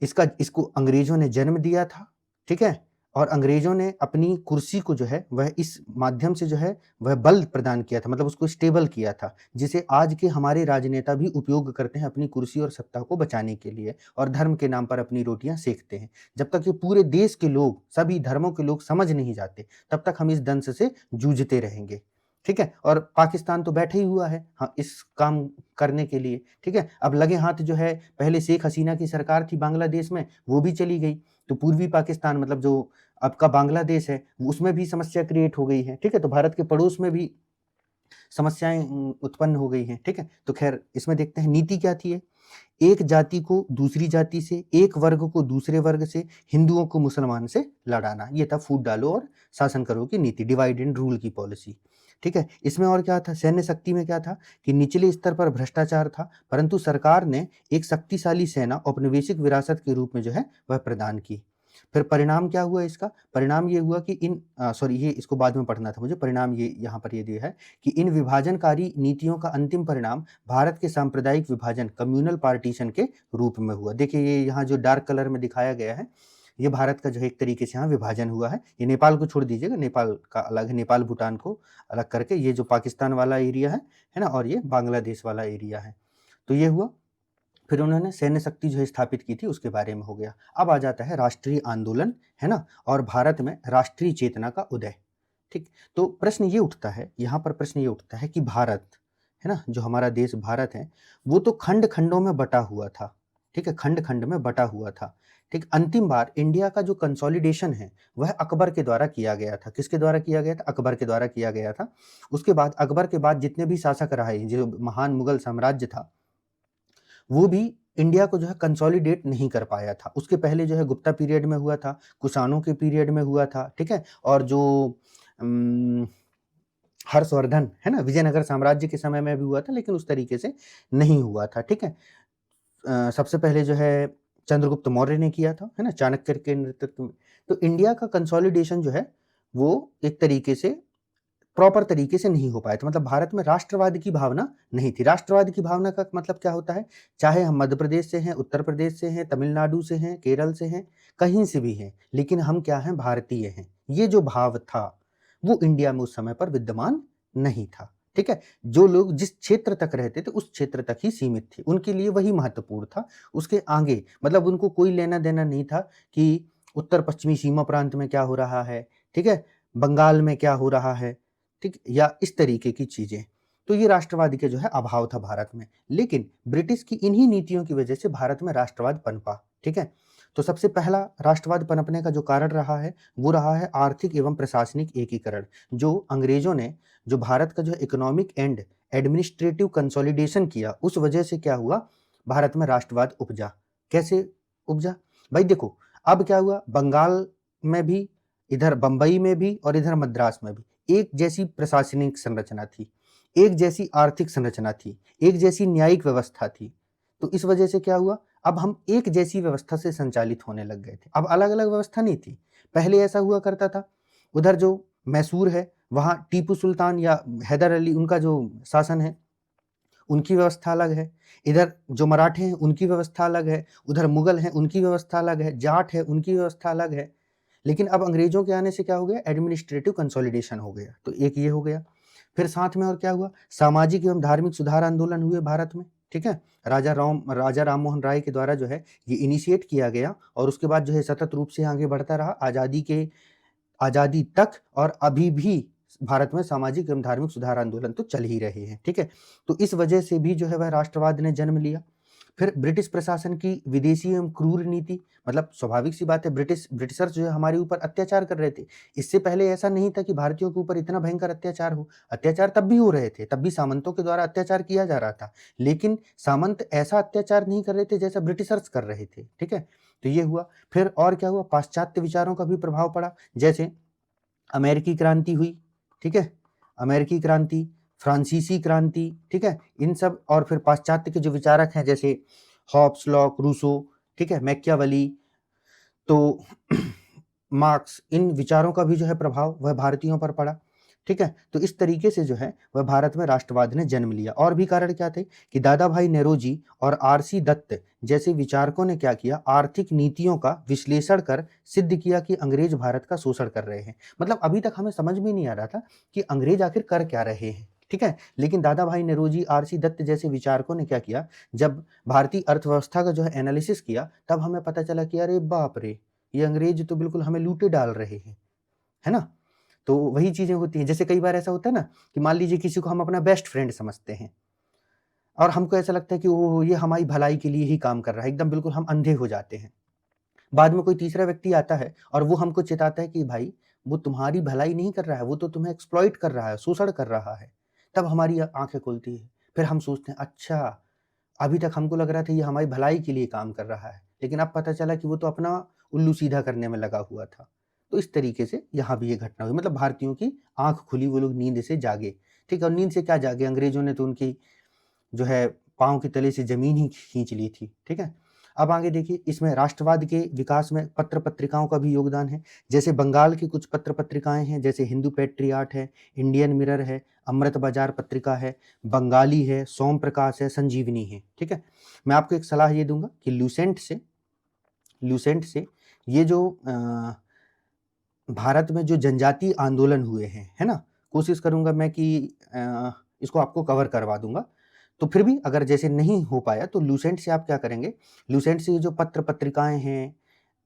इसको अंग्रेजों ने जन्म दिया था, ठीक है, और अंग्रेजों ने अपनी कुर्सी को जो है वह इस माध्यम से जो है वह बल प्रदान किया था, मतलब उसको स्टेबल किया था, जिसे आज के हमारे राजनेता भी उपयोग करते हैं अपनी कुर्सी और सत्ता को बचाने के लिए, और धर्म के नाम पर अपनी रोटियां सेकते हैं। जब तक ये पूरे देश के लोग, सभी धर्मों के लोग समझ नहीं जाते, तब तक हम इस दंश से जूझते रहेंगे। ठीक है, और पाकिस्तान तो बैठे ही हुआ है हाँ इस काम करने के लिए। ठीक है, अब लगे हाथ जो है, पहले शेख हसीना की सरकार थी बांग्लादेश में, वो भी चली गई, तो पूर्वी पाकिस्तान मतलब जो अब का बांग्लादेश है उसमें भी समस्या क्रिएट हो गई है। ठीक है, तो भारत के पड़ोस में भी समस्याएं उत्पन्न हो गई हैं। ठीक है, तो खैर इसमें देखते हैं नीति क्या थी। एक जाति को दूसरी जाति से, एक वर्ग को दूसरे वर्ग से, हिंदुओं को मुसलमान से लड़ाना, ये था फूट डालो और शासन करो की नीति, डिवाइड एंड रूल की पॉलिसी। ठीक है, इसमें और क्या था, सैन्य शक्ति में क्या था कि निचले स्तर पर भ्रष्टाचार था, परंतु सरकार ने एक शक्तिशाली सेना औपनिवेशिक विरासत के रूप में जो है वह प्रदान की। फिर परिणाम क्या हुआ इसका, परिणाम ये हुआ कि ये इसको बाद में पढ़ना था मुझे, परिणाम ये यहाँ पर ये दिया है कि इन विभाजनकारी नीतियों का अंतिम परिणाम भारत के सांप्रदायिक विभाजन, कम्युनल पार्टीशन के रूप में हुआ। देखिए ये यहाँ जो डार्क कलर में दिखाया गया है, ये भारत का जो है एक तरीके से यहाँ विभाजन हुआ है। ये नेपाल को छोड़ दीजिएगा, नेपाल का अलग है, नेपाल भूटान को अलग करके ये जो पाकिस्तान वाला एरिया है ना, और ये बांग्लादेश वाला एरिया है। तो ये हुआ, फिर उन्होंने सैन्य शक्ति जो है स्थापित की थी, उसके बारे में हो गया। अब आ जाता है राष्ट्रीय आंदोलन, है ना, और भारत में राष्ट्रीय चेतना का उदय। ठीक, तो प्रश्न ये उठता है, यहाँ पर प्रश्न ये उठता है कि भारत, है ना, जो हमारा देश भारत है, वो तो खंड खंडों में बटा हुआ था। ठीक है, खंड खंड में बटा हुआ था। ठीक, अंतिम बार इंडिया का जो कंसोलिडेशन है वह अकबर के द्वारा किया गया था। किसके द्वारा किया गया था, अकबर के द्वारा किया गया था। उसके बाद अकबर के बाद जितने भी शासक रहे, जो महान मुगल साम्राज्य था, वो भी इंडिया को जो है कंसोलिडेट नहीं कर पाया था। उसके पहले जो है गुप्ता पीरियड में हुआ था, कुषाणों के पीरियड में हुआ था। ठीक है, और जो हर्षवर्धन, है ना, विजयनगर साम्राज्य के समय में भी हुआ था, लेकिन उस तरीके से नहीं हुआ था। ठीक है, सबसे पहले जो है चंद्रगुप्त मौर्य ने किया था, है ना, चाणक्य के नेतृत्व में। तो इंडिया का कंसोलिडेशन जो है वो एक तरीके से प्रॉपर तरीके से नहीं हो पाया था, मतलब भारत में राष्ट्रवाद की भावना नहीं थी। राष्ट्रवाद की भावना का मतलब क्या होता है, चाहे हम मध्य प्रदेश से हैं, उत्तर प्रदेश से हैं, तमिलनाडु से हैं, केरल से हैं, कहीं से भी हैं, लेकिन हम क्या हैं, भारतीय हैं, ये जो भाव था वो इंडिया में उस समय पर विद्यमान नहीं था। ठीक है, जो लोग जिस क्षेत्र तक रहते थे उस क्षेत्र तक ही सीमित थे, उनके लिए वही महत्वपूर्ण था। उसके आगे मतलब उनको कोई लेना देना नहीं था कि उत्तर पश्चिमी सीमा प्रांत में क्या हो रहा है, ठीक है, बंगाल में क्या हो रहा है, ठीक, या इस तरीके की चीजें। तो ये राष्ट्रवाद के जो है अभाव था भारत में, लेकिन ब्रिटिश की इन्हीं नीतियों की वजह से भारत में राष्ट्रवाद पनपा। ठीक है, तो सबसे पहला राष्ट्रवाद पनपने का जो कारण रहा है वो रहा है आर्थिक एवं प्रशासनिक एकीकरण। जो अंग्रेजों ने जो भारत का जो इकोनॉमिक एंड एडमिनिस्ट्रेटिव कंसोलिडेशन किया, उस वजह से क्या हुआ, भारत में राष्ट्रवाद उपजा। कैसे उपजा भाई, देखो अब क्या हुआ, बंगाल में भी, इधर बंबई में भी और इधर मद्रास में भी एक जैसी प्रशासनिक संरचना थी, एक जैसी आर्थिक संरचना थी, एक जैसी न्यायिक व्यवस्था थी। तो इस वजह से क्या हुआ, अब हम एक जैसी व्यवस्था से संचालित होने लग गए थे, अब अलग अलग व्यवस्था नहीं थी। पहले ऐसा हुआ करता था, उधर जो मैसूर है वहां टीपू सुल्तान या हैदर अली, उनका जो शासन है उनकी व्यवस्था अलग है, इधर जो मराठे हैं उनकी व्यवस्था अलग है, उधर मुगल हैं उनकी व्यवस्था अलग है, जाट है उनकी व्यवस्था अलग है। लेकिन अब अंग्रेजों के आने से क्या हो गया, एडमिनिस्ट्रेटिव कंसोलिडेशन हो गया। तो एक ये हो गया। फिर साथ में और क्या हुआ, सामाजिक एवं धार्मिक सुधार आंदोलन हुए भारत में, ठीक है। राजा राम मोहन राय के द्वारा जो है ये इनिशिएट किया गया और उसके बाद जो है सतत रूप से आगे बढ़ता रहा आजादी तक, और अभी भी भारत में सामाजिक एवं धार्मिक सुधार आंदोलन तो चल ही रहे हैं, ठीक है। तो इस वजह से भी जो है वह राष्ट्रवाद ने जन्म लिया। फिर ब्रिटिश प्रशासन की विदेशी एवं क्रूर नीति, मतलब स्वाभाविक सी बात है, ब्रिटिशर्स जो है हमारे ऊपर अत्याचार कर रहे थे। इससे पहले ऐसा नहीं था कि भारतीयों के ऊपर इतना भयंकर अत्याचार हो। अत्याचार तब भी हो रहे थे, तब भी सामंतों के द्वारा अत्याचार किया जा रहा था, लेकिन सामंत ऐसा अत्याचार नहीं कर रहे थे जैसा ब्रिटिशर्स कर रहे थे, ठीक है। तो ये हुआ। फिर और क्या हुआ, पाश्चात्य विचारों का भी प्रभाव पड़ा, जैसे अमेरिकी क्रांति हुई, ठीक है, अमेरिकी क्रांति, फ्रांसीसी क्रांति, ठीक है, इन सब। और फिर पाश्चात्य के जो विचारक हैं जैसे हॉब्स, लॉक, रूसो, ठीक है, मैकियावेली, तो मार्क्स, इन विचारों का भी जो है प्रभाव वह भारतीयों पर पड़ा, ठीक है। तो इस तरीके से जो है वह भारत में राष्ट्रवाद ने जन्म लिया। और भी कारण क्या थे कि दादा भाई नेरोजी और आरसी दत्त जैसे विचारकों ने क्या किया, आर्थिक नीतियों का विश्लेषण कर सिद्ध किया कि अंग्रेज भारत का शोषण कर रहे हैं। मतलब अभी तक हमें समझ में नहीं आ रहा था कि अंग्रेज आखिर कर क्या रहे हैं, ठीक है। लेकिन दादा भाई नेरोजी, आरसी दत्त जैसे विचारकों ने क्या किया, जब भारतीय अर्थव्यवस्था का जो है एनालिसिस किया, तब हमें पता चला कि अरे बाप रे, ये अंग्रेज तो बिल्कुल हमें लूटे डाल रहे हैं, है ना। तो वही चीजें होती हैं, जैसे कई बार ऐसा होता है ना कि मान लीजिए किसी को हम अपना बेस्ट फ्रेंड समझते हैं और हमको ऐसा लगता है कि वो ये हमारी भलाई के लिए ही काम कर रहा है, एकदम बिल्कुल हम अंधे हो जाते हैं। बाद में कोई तीसरा व्यक्ति आता है और वो हमको चेताता है कि भाई वो तुम्हारी भलाई नहीं कर रहा है, वो तो तुम्हें एक्सप्लॉइट कर रहा है, शोषण कर रहा है। तब हमारी आंखें खुलती है, फिर हम सोचते हैं अच्छा, अभी तक हमको लग रहा था ये हमारी भलाई के लिए काम कर रहा है, लेकिन अब पता चला कि वो तो अपना उल्लू सीधा करने में लगा हुआ था। तो इस तरीके से यहाँ भी ये घटना हुई, मतलब भारतीयों की आंख खुली, वो लोग नींद से जागे, ठीक है। और नींद से क्या जागे, अंग्रेजों ने तो उनकी जो है पाँव के तले से जमीन ही खींच ली थी, ठीक है। अब आगे देखिए, इसमें राष्ट्रवाद के विकास में पत्र पत्रिकाओं का भी योगदान है। जैसे बंगाल की कुछ पत्र पत्रिकाएं हैं, जैसे हिंदू पैट्रियाट है, इंडियन मिरर है, अमृत बाजार पत्रिका है, बंगाली है, सोम प्रकाश है, संजीवनी है, ठीक है। मैं आपको एक सलाह ये दूंगा कि लूसेंट से ये जो भारत में जो जनजातीय आंदोलन हुए हैं, है ना, कोशिश करूंगा मैं कि इसको आपको कवर करवा दूंगा। तो फिर भी अगर जैसे नहीं हो पाया तो लूसेंट से आप क्या करेंगे, लूसेंट से ये जो पत्र पत्रिकाएं हैं,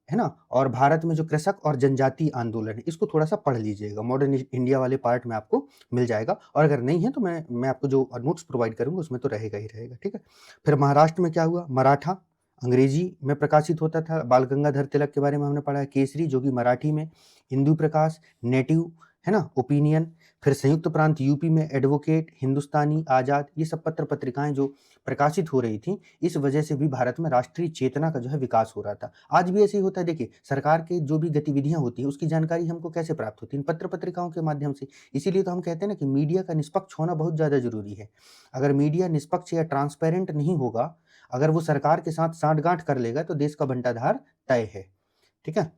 है ना, और भारत में जो कृषक और जनजातीय आंदोलन है, इसको थोड़ा सा पढ़ लीजिएगा। मॉडर्न इंडिया वाले पार्ट में आपको मिल जाएगा, और अगर नहीं है तो मैं आपको जो नोट्स प्रोवाइड करूंगा उसमें तो रहेगा ही रहेगा, ठीक है। फिर महाराष्ट्र में क्या हुआ, मराठा अंग्रेजी में प्रकाशित होता था, बाल गंगाधर तिलक के बारे में हमने पढ़ा है, केसरी जो कि मराठी में, हिंदू प्रकाश, नेटिव, है ना, ओपिनियन। फिर संयुक्त प्रांत यूपी में एडवोकेट, हिंदुस्तानी, आजाद, ये सब पत्र पत्रिकाएं जो प्रकाशित हो रही थी, इस वजह से भी भारत में राष्ट्रीय चेतना का जो है विकास हो रहा था। आज भी ऐसे ही होता है, देखिए सरकार की जो भी गतिविधियां होती है उसकी जानकारी हमको कैसे प्राप्त होती है, इन पत्र पत्रिकाओं के माध्यम से। इसीलिए तो हम कहते हैं ना कि मीडिया का निष्पक्ष होना बहुत ज्यादा जरूरी है। अगर मीडिया निष्पक्ष या ट्रांसपेरेंट नहीं होगा, अगर वो सरकार के साथ सांठगांठ कर लेगा, तो देश का बंटाधार तय है, ठीक है।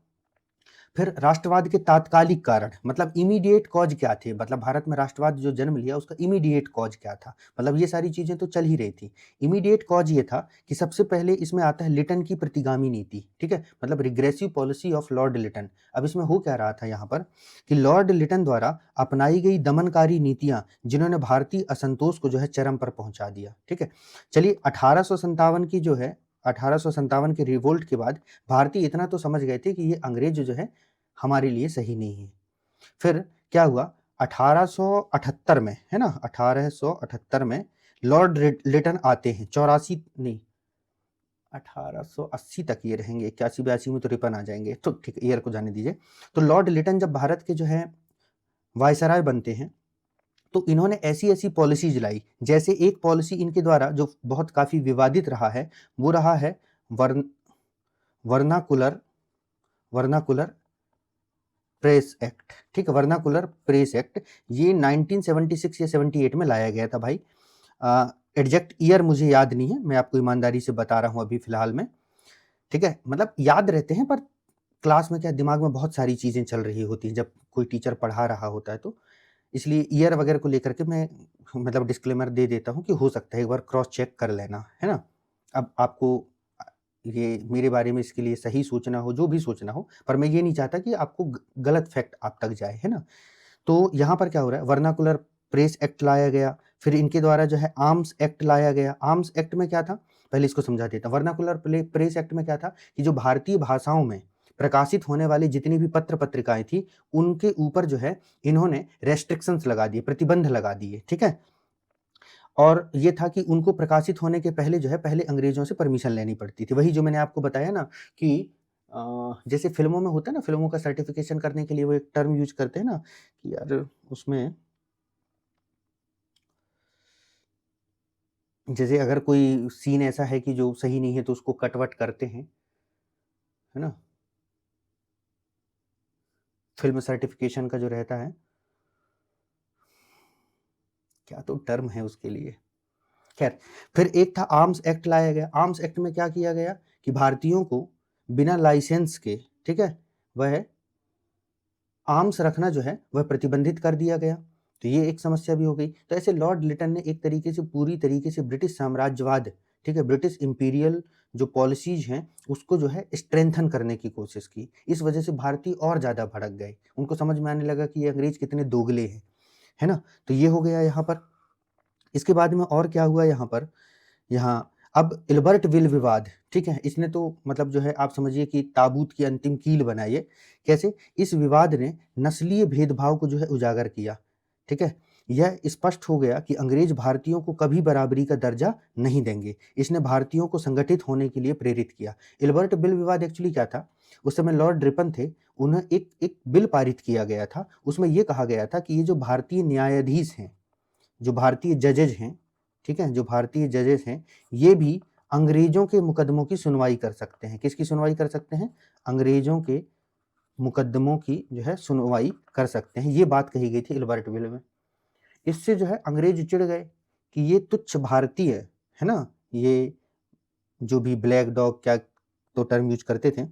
फिर राष्ट्रवाद के तात्कालिक कारण, मतलब इमीडिएट कॉज क्या थे, मतलब भारत में राष्ट्रवाद जो जन्म लिया उसका इमीडिएट कॉज क्या था, मतलब ये सारी चीजें तो चल ही रही थी। इमीडिएट कॉज ये था कि सबसे पहले इसमें आता है लिटन की प्रतिगामी नीति, ठीक है, मतलब regressive policy of Lord Lytton. अब इसमें हो क्या रहा था यहाँ पर कि लॉर्ड लिटन द्वारा अपनाई गई दमनकारी नीतियां, जिन्होंने भारतीय असंतोष को जो है चरम पर पहुंचा दिया, ठीक है। चलिए 1857 की जो है 1857 के रिवोल्ट के बाद भारतीय इतना तो समझ गए थे कि ये अंग्रेज जो है हमारे लिए सही नहीं है। फिर क्या हुआ, 1878 में, है ना, 1878 में लॉर्ड लिटन आते हैं, 84 नहीं 1880 तक ये रहेंगे, 81-82 में तो रिपन आ जाएंगे, तो ठीक है, ईयर को जाने दीजिए। तो लॉर्ड लिटन जब भारत के जो है वायसराय बनते हैं, तो इन्होंने ऐसी ऐसी पॉलिसीज लाई, जैसे एक पॉलिसी इनके द्वारा जो बहुत काफी विवादित रहा है, वो रहा है वर्नाकुलर प्रेस एक्ट, ठीक है, वर्नाकुलर प्रेस एक्ट। ये 1976 या 78 में लाया गया था भाई, एग्जैक्ट ईयर मुझे याद नहीं है, मैं आपको ईमानदारी से बता रहा हूं अभी फिलहाल में, ठीक है। मतलब याद रहते हैं पर क्लास में क्या दिमाग में बहुत सारी चीजें चल रही होती हैं जब कोई टीचर पढ़ा रहा होता है, तो इसलिए ईयर वगैरह को लेकर के मैं मतलब डिस्क्लेमर दे देता हूं कि हो सकता है एक बार क्रॉस चेक कर लेना, है ना। अब आपको ये मेरे बारे में इसके लिए सही सोचना हो, जो भी सोचना हो, पर मैं ये नहीं चाहता कि आपको गलत फैक्ट आप तक जाए, है ना। तो यहाँ पर क्या हो रहा है, वर्नाकुलर प्रेस एक्ट लाया गया, फिर इनके द्वारा जो है आर्म्स एक्ट लाया गया। आर्म्स एक्ट में क्या था, पहले इसको समझा देता हूँ। वर्नाकुलर प्रेस एक्ट में क्या था कि जो भारतीय भाषाओं में प्रकाशित होने वाली जितनी भी पत्र पत्रिकाएं थी उनके ऊपर जो है इन्होंने रेस्ट्रिक्शंस लगा दिए, प्रतिबंध लगा दिए, ठीक है। और ये था कि उनको प्रकाशित होने के पहले जो है पहले अंग्रेजों से परमिशन लेनी पड़ती थी। वही जो मैंने आपको बताया ना कि जैसे फिल्मों में होता है ना, फिल्मों का सर्टिफिकेशन करने के लिए वो एक टर्म यूज करते हैं ना कि यार उसमें जैसे अगर कोई सीन ऐसा है कि जो सही नहीं है तो उसको कटवट करते हैं, है ना, फिल्म सर्टिफिकेशन का जो रहता है, क्या तो टर्म है उसके लिए। खैर, फिर एक था आर्म्स एक्ट लाया गया। आर्म्स एक्ट में क्या किया गया कि भारतीयों को बिना लाइसेंस के, ठीक है, वह आर्म्स रखना जो है वह प्रतिबंधित कर दिया गया। तो ये एक समस्या भी हो गई। तो ऐसे लॉर्ड लिटन ने एक तरीके से पूरी तरीके से ब्रिटिश साम्राज्यवाद, ठीक है, ब्रिटिश इंपीरियल जो पॉलिसीज हैं उसको जो है स्ट्रेंथन करने की कोशिश की। इस वजह से भारतीय और ज़्यादा भड़क गए, उनको समझ में आने लगा कि ये अंग्रेज कितने दोगले हैं, है ना। तो ये हो गया यहाँ पर। इसके बाद में और क्या हुआ यहाँ पर, यहाँ अब इल्बर्ट विल विवाद, ठीक है, इसने तो मतलब जो है आप समझिए कि ताबूत की अंतिम कील बनाई है। कैसे, इस विवाद ने नस्लीय भेदभाव को जो है उजागर किया, ठीक है। यह स्पष्ट हो गया कि अंग्रेज भारतीयों को कभी बराबरी का दर्जा नहीं देंगे। इसने भारतीयों को संगठित होने के लिए प्रेरित किया। इल्बर्ट विल विवाद एक्चुअली क्या था, उस समय लॉर्ड रिपन थे, उन्हें एक बिल पारित किया गया था। उसमें यह कहा गया था कि ये जो भारतीय न्यायाधीश हैं, जो भारतीय जजेज हैं, ठीक है, जो भारतीय जजेस हैं, ये भी अंग्रेजों के मुकदमों की सुनवाई कर सकते हैं। किसकी सुनवाई कर सकते हैं, अंग्रेजों के मुकदमों की जो है सुनवाई कर सकते हैं। ये बात कही गई थी इल्बर्ट विल में। इससे जो है अंग्रेज चिढ़ गए कि ये तुच्छ भारतीय है ना, ये जो भी ब्लैक डॉग क्या तो टर्म यूज करते थे,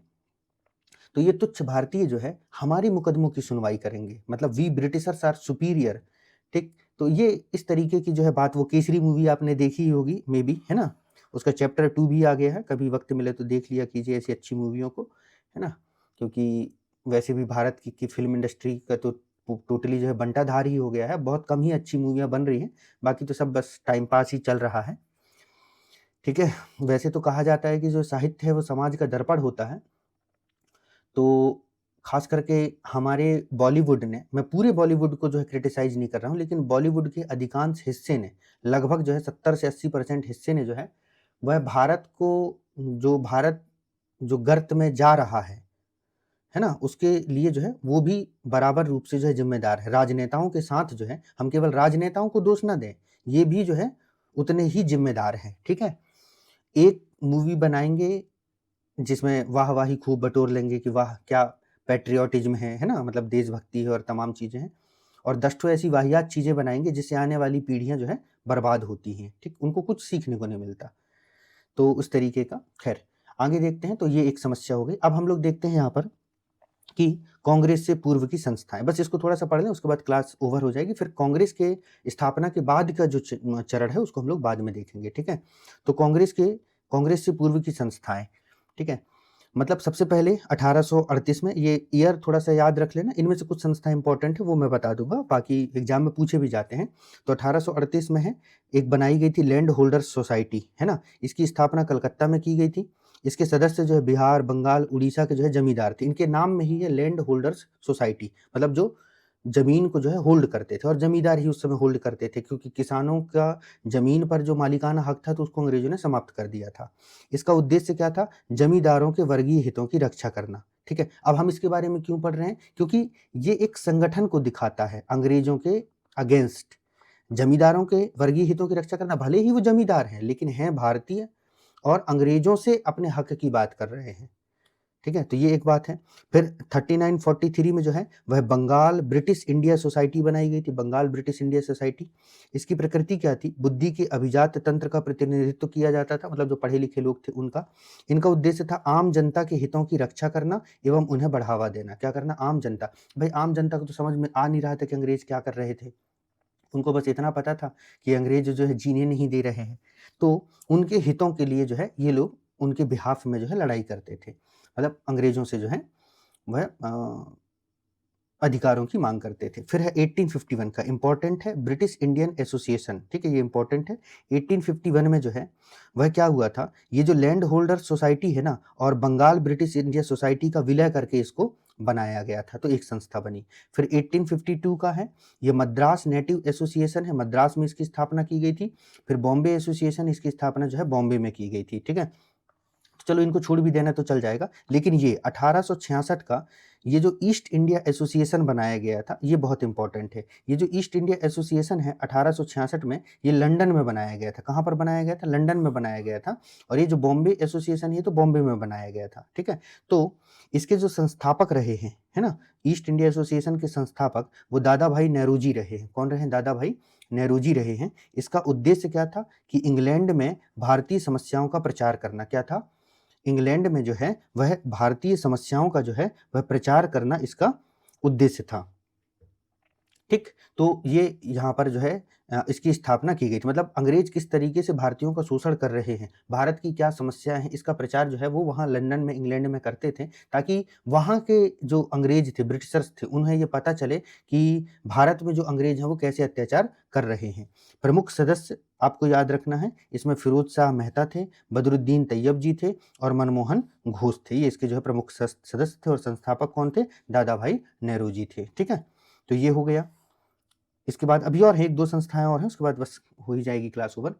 तो ये तुच्छ भारतीय जो है हमारी मुकदमों की सुनवाई करेंगे, मतलब वी ब्रिटिशर्स आर सुपीरियर, ठीक। तो ये इस तरीके की जो है बात, वो केसरी मूवी आपने देखी होगी मे बी, है ना, उसका चैप्टर 2 भी आ गया है, कभी वक्त मिले तो देख लिया कीजिए ऐसी अच्छी मूवियों को, है ना। क्योंकि वैसे भी भारत की फिल्म इंडस्ट्री का तो टोटली जो है बंटाधार ही हो गया है, बहुत कम ही अच्छी मूवियाँ बन रही हैं, बाकी तो सब बस टाइम पास ही चल रहा है, ठीक है। वैसे तो कहा जाता है कि जो साहित्य है वो समाज का दर्पण होता है। तो खास करके हमारे बॉलीवुड ने, मैं पूरे बॉलीवुड को जो है क्रिटिसाइज नहीं कर रहा हूँ, लेकिन बॉलीवुड के अधिकांश हिस्से ने, लगभग जो है 70 से 80% हिस्से ने जो है वह भारत को, जो भारत जो गर्त में जा रहा है ना, उसके लिए जो है वो भी बराबर रूप से जो है जिम्मेदार है। राजनेताओं के साथ जो है हम केवल राजनेताओं को दोष ना दें, ये भी जो है उतने ही जिम्मेदार हैं, ठीक है। एक मूवी बनाएंगे जिसमें वाह-वाही खूब बटोर लेंगे कि वाह! क्या पैट्रियोटिज़्म है ना? मतलब देशभक्ति है और तमाम चीज़ें हैं, और 10 ठो ऐसी वाहियात चीज़ें बनाएँगे जिससे आने वाली पीढ़ियाँ जो है बर्बाद होती हैं, ठीक? उनको कुछ सीखने को नहीं मिलता। तो उस तरीके का, खैर आगे देखते हैं। तो ये एक समस्या हो गई। अब हम लोग देखते हैं यहाँ पर कि कांग्रेस से पूर्व की संस्थाएँ, बस इसको थोड़ा-सा पढ़ लें, उसके बाद क्लास ओवर हो जाएगी। फिर कांग्रेस के स्थापना के बाद का जो चरण है उसको हम लोग बाद में देखेंगे, ठीक है? तो कांग्रेस से पूर्व की संस्थाएँ, ठीक है? मतलब सबसे पहले 1838 में, ये ईयर थोड़ा-सा याद रख लेना, इनमें से कुछ संस्थाएँ इंपॉर्टेंट है वो मैं बता दूँगा, बाकी एग्ज़ाम में पूछे भी जाते हैं। तो 1838 में है, एक बनाई गई थी लैंड होल्डर्स सोसाइटी, है ना? इसकी स्थापना कलकत्ता में की गई थी। इसके सदस्य जो है बिहार, बंगाल, उड़ीसा के जो है जमींदार थे। इनके नाम में ही है लैंड होल्डर्स सोसाइटी, मतलब जो ज़मीन को जो है होल्ड करते थे, और जमींदार ही उस समय होल्ड करते थे, क्योंकि किसानों का ज़मीन पर जो मालिकाना हक था तो उसको अंग्रेज़ों ने समाप्त कर दिया था। इसका उद्देश्य क्या था? जमींदारों के वर्गीय हितों की रक्षा करना, ठीक है? अब हम इसके बारे में क्यों पढ़ रहे हैं? क्योंकि ये एक संगठन को दिखाता है अंग्रेज़ों के अगेंस्ट। जमींदारों के वर्गीय हितों की रक्षा करना, भले ही वो जमींदार हैं, लेकिन हैं भारतीय और अंग्रेज़ों से अपने हक की बात कर रहे हैं, ठीक है? तो ये एक बात है। फिर 3943 में जो है वह बंगाल ब्रिटिश इंडिया सोसाइटी बनाई गई थी, बंगाल ब्रिटिश इंडिया सोसाइटी। इसकी प्रकृति क्या थी? बुद्धि के अभिजात तंत्र का प्रतिनिधित्व किया जाता था, मतलब जो पढ़े लिखे लोग थे उनका। इनका उद्देश्य था आम जनता के हितों की रक्षा करना एवं उन्हें बढ़ावा देना। क्या करना? आम जनता। भाई आम जनता को तो समझ में आ नहीं रहा था कि अंग्रेज क्या कर रहे थे। उनको बस इतना पता था कि अंग्रेज जो है जीने नहीं दे रहे हैं। तो उनके हितों के लिए जो है ये लोग उनके बिहाफ में जो है लड़ाई करते थे। मतलब अंग्रेजों से जो है वह अधिकारों की मांग करते थे। फिर है 1851 का, इंपॉर्टेंट है, ब्रिटिश इंडियन एसोसिएशन, ठीक है, ये इंपॉर्टेंट है। 1851 में जो है वह क्या हुआ था, ये जो लैंड होल्डर सोसाइटी है ना, और बंगाल ब्रिटिश इंडिया सोसाइटी का विलय करके इसको बनाया गया था, तो एक संस्था बनी। फिर 1852 का है, ये मद्रास नेटिव एसोसिएशन है, मद्रास में इसकी स्थापना की गई थी। फिर बॉम्बे एसोसिएशन, इसकी स्थापना जो है बॉम्बे में की गई थी, ठीक है। तो चलो इनको छोड़ भी देना तो चल जाएगा, लेकिन ये 1866 का ये जो ईस्ट इंडिया एसोसिएशन बनाया गया था, ये बहुत इंपॉर्टेंट है। ये जो ईस्ट इंडिया एसोसिएशन है 1866 में, ये लंदन में बनाया गया था। कहाँ पर बनाया गया था? लंदन में बनाया गया था। और ये जो बॉम्बे एसोसिएशन है तो बॉम्बे में बनाया गया था, ठीक है। तो इसके जो संस्थापक रहे हैं, है ना, ईस्ट इंडिया एसोसिएशन के संस्थापक वो दादा भाई नेहरूजी रहे हैं। कौन रहे? दादा भाई नेहरूजी रहे हैं। इसका उद्देश्य क्या था कि इंग्लैंड में भारतीय समस्याओं का प्रचार करना। क्या था? इंग्लैंड में जो है वह भारतीय समस्याओं का जो है वह प्रचार करना इसका उद्देश्य था, ठीक। तो ये यहाँ पर जो है इसकी स्थापना की गई थी। मतलब अंग्रेज किस तरीके से भारतीयों का शोषण कर रहे हैं, भारत की क्या समस्याएं हैं, इसका प्रचार जो है वो वहाँ लंदन में, इंग्लैंड में करते थे, ताकि वहाँ के जो अंग्रेज थे, ब्रिटिशर्स थे, उन्हें ये पता चले कि भारत में जो अंग्रेज हैं वो कैसे अत्याचार कर रहे हैं। प्रमुख सदस्य आपको याद रखना है, इसमें फिरोज शाह मेहता थे, बदरुद्दीन तैयब जी थे और मनमोहन घोष थे। ये इसके जो है प्रमुख सदस्य थे। और संस्थापक कौन थे? दादा भाई नेहरू जी थे, ठीक है। तो ये हो गया। इसके बाद अभी और है, एक दो संस्थाएं और हैं, उसके बाद बस हो ही जाएगी क्लास ओवर।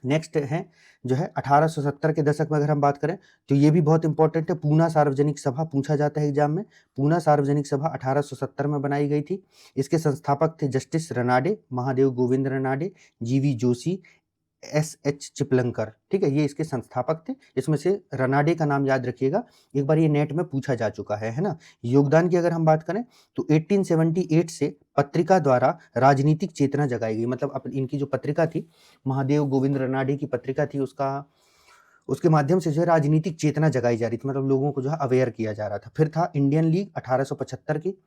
नेक्स्ट है जो है 1870 के दशक में अगर हम बात करें तो ये भी बहुत इंपॉर्टेंट है। पूना सार्वजनिक सभा पूछा जाता है एग्जाम में। पूना सार्वजनिक सभा 1870 में बनाई गई थी। इसके संस्थापक थे जस्टिस रनाडे, महादेव गोविंद रनाडे, जीवी जोशी, एस.एच. चिपलंकर, ठीक है, ये इसके संस्थापक थे। इसमें से रनाडे का नाम याद रखिएगा, एक बार ये नेट में पूछा जा चुका है ना। योगदान की अगर हम बात करें तो 1878 से पत्रिका द्वारा राजनीतिक चेतना जगाई गई। मतलब इनकी जो पत्रिका थी, महादेव गोविंद रनाडे की पत्रिका थी, उसके माध्यम से जो है राजनीतिक चेतना जगाई जा रही थी, मतलब लोगों को जो है अवेयर किया जा रहा था। फिर था इंडियन लीग 1875 की,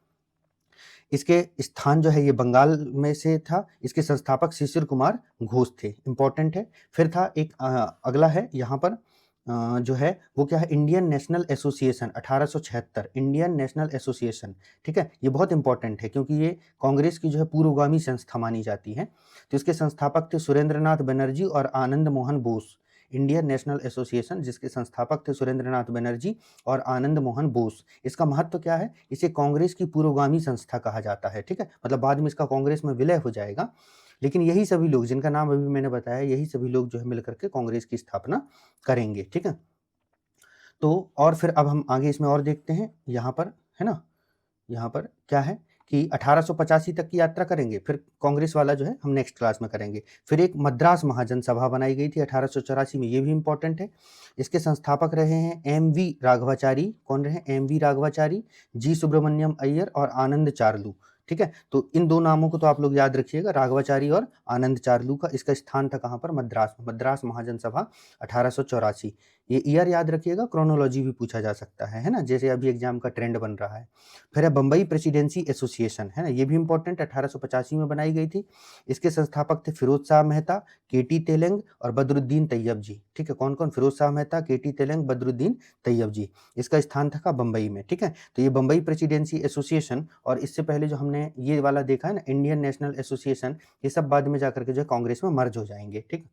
इसके स्थान जो है ये बंगाल में से था। इसके संस्थापक शिशिर कुमार घोष थे, इंपॉर्टेंट है। फिर था एक अगला है यहाँ पर जो है वो क्या है, Indian National association 1876, Indian National association, ठीक है। ये बहुत इंपॉर्टेंट है क्योंकि ये कांग्रेस की जो है पूर्वगामी संस्था मानी जाती है। तो इसके संस्थापक थे सुरेंद्रनाथ बनर्जी और Anand Mohan Bose. Indian National Association, जिसके संस्थापक थे सुरेंद्रनाथ बनर्जी और आनंद मोहन बोस। इसका महत्व क्या है? इसे कांग्रेस की पूर्वगामी संस्था कहा जाता है, ठीक है। मतलब बाद में इसका कांग्रेस में विलय हो जाएगा, लेकिन यही सभी लोग जिनका नाम अभी मैंने बताया, यही सभी लोग जो है मिलकर के कांग्रेस की स्थापना करेंगे, ठीक है। तो और फिर अब हम आगे इसमें और देखते हैं, यहाँ पर है ना, यहाँ पर क्या है कि 1885 तक की यात्रा करेंगे, फिर कांग्रेस वाला जो है हम नेक्स्ट क्लास में करेंगे। फिर एक मद्रास महाजन सभा बनाई गई थी 1884 में, ये भी इंपॉर्टेंट है। इसके संस्थापक रहे हैं एम.वी. राघवाचारी। कौन रहे? एम.वी. राघवाचारी, जी सुब्रमण्यम अय्यर और आनंद चार्लू, ठीक है। तो इन दो नामों को तो आप लोग याद रखिएगा, राघवाचारी और आनंद चार्लू का। इसका स्थान था कहाँ पर? मद्रास में। मद्रास महाजन सभा 1884। ये ईयर याद रखिएगा, क्रोनोलॉजी भी पूछा जा सकता है ना, जैसे अभी एग्जाम का ट्रेंड बन रहा है। फिर है बम्बई प्रेसिडेंसी एसोसिएशन, है ना, ये भी इंपॉर्टेंट, 1885 में बनाई गई थी। इसके संस्थापक थे फिरोज शाह मेहता, के.टी. तेलंग और बदरुद्दीन तैयब जी, ठीक है। कौन कौन? फिरोज शाह मेहता, के.टी. तेलंग, बदरुद्दीन तैयब जी। इसका स्थान था बम्बई में, ठीक है। तो ये बम्बई प्रेसिडेंसी एसोसिएशन, और इससे पहले जो हमने ये वाला देखा है ना, इंडियन नेशनल एसोसिएशन, ये सब बाद में जाकर के जो है कांग्रेस में मर्ज हो जाएंगे, ठीक।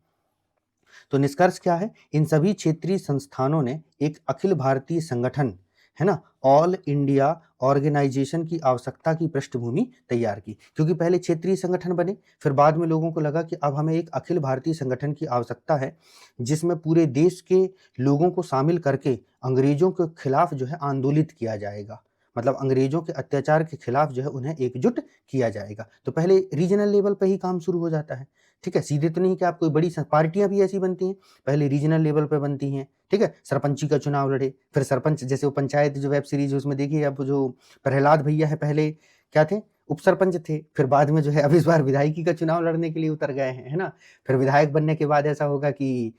तो निष्कर्ष क्या है? इन सभी क्षेत्रीय संस्थानों ने एक अखिल भारतीय संगठन, है ना, ऑल इंडिया ऑर्गेनाइजेशन की आवश्यकता की पृष्ठभूमि तैयार की। क्योंकि पहले क्षेत्रीय संगठन बने, फिर बाद में लोगों को लगा कि अब हमें एक अखिल भारतीय संगठन की आवश्यकता है, जिसमें पूरे देश के लोगों को शामिल करके अंग्रेजों के खिलाफ जो है आंदोलित किया जाएगा। मतलब अंग्रेजों के अत्याचार के खिलाफ जो है उन्हें एकजुट किया जाएगा। तो पहले रीजनल लेवल पर ही काम शुरू हो जाता है, ठीक है। सीधे तो नहीं कि आप कोई बड़ी पार्टियां भी ऐसी बनती हैं, पहले रीजनल लेवल पे बनती हैं, ठीक है। सरपंची का चुनाव लड़े, फिर सरपंच, जैसे वो पंचायत जो वेब सीरीज है उसमें देखिए, अब जो प्रहलाद भैया है पहले क्या थे? उप सरपंच थे। फिर बाद में जो है अब इस बार विधायकी का चुनाव लड़ने के लिए उतर गए हैं, है ना। फिर विधायक बनने के बाद ऐसा होगा कि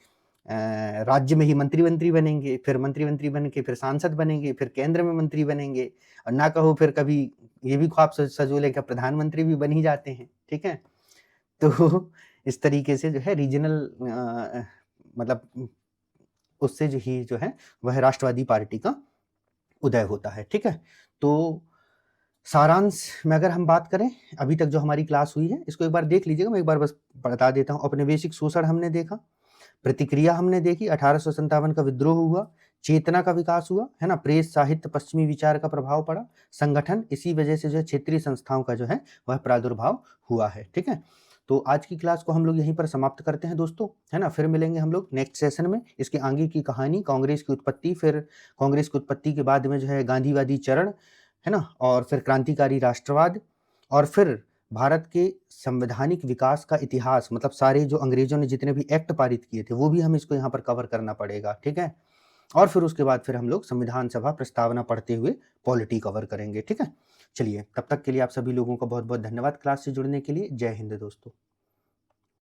राज्य में ही मंत्री मंत्री बनेंगे, फिर मंत्री मंत्री बन के फिर सांसद बनेंगे, फिर केंद्र में मंत्री बनेंगे, और ना कहो फिर कभी ये भी ख्वाब सजोले का प्रधानमंत्री भी बन ही जाते हैं, ठीक है। तो इस तरीके से जो है रीजनल मतलब उससे जो ही जो है वह राष्ट्रवादी पार्टी का उदय होता है, ठीक है। तो सारांश में अगर हम बात करें, अभी तक जो हमारी क्लास हुई है इसको एक बार देख लीजिएगा, मैं एक बार बस बता देता हूँ। औपनिवेशिक शोषण हमने देखा, प्रतिक्रिया हमने देखी, 1857 का विद्रोह हुआ, चेतना का विकास हुआ, है ना, प्रेस, साहित्य, पश्चिमी विचार का प्रभाव पड़ा, संगठन, इसी वजह से जो है क्षेत्रीय संस्थाओं का जो है वह प्रादुर्भाव हुआ है। ठीक है, तो आज की क्लास को हम लोग यहीं पर समाप्त करते हैं दोस्तों, है ना। फिर मिलेंगे हम लोग नेक्स्ट सेशन में, इसके आगे की कहानी, कांग्रेस की उत्पत्ति, फिर कांग्रेस की उत्पत्ति के बाद में जो है गांधीवादी चरण, है ना, और फिर क्रांतिकारी राष्ट्रवाद, और फिर भारत के संवैधानिक विकास का इतिहास, मतलब सारे जो अंग्रेजों ने जितने भी एक्ट पारित किए थे वो भी हम इसको यहाँ पर कवर करना पड़ेगा। ठीक है, और फिर उसके बाद फिर हम लोग संविधान सभा प्रस्तावना पढ़ते हुए पॉलिटी कवर करेंगे। ठीक है, चलिए तब तक के लिए आप सभी लोगों का बहुत बहुत धन्यवाद क्लास से जुड़ने के लिए। जय हिंद दोस्तों।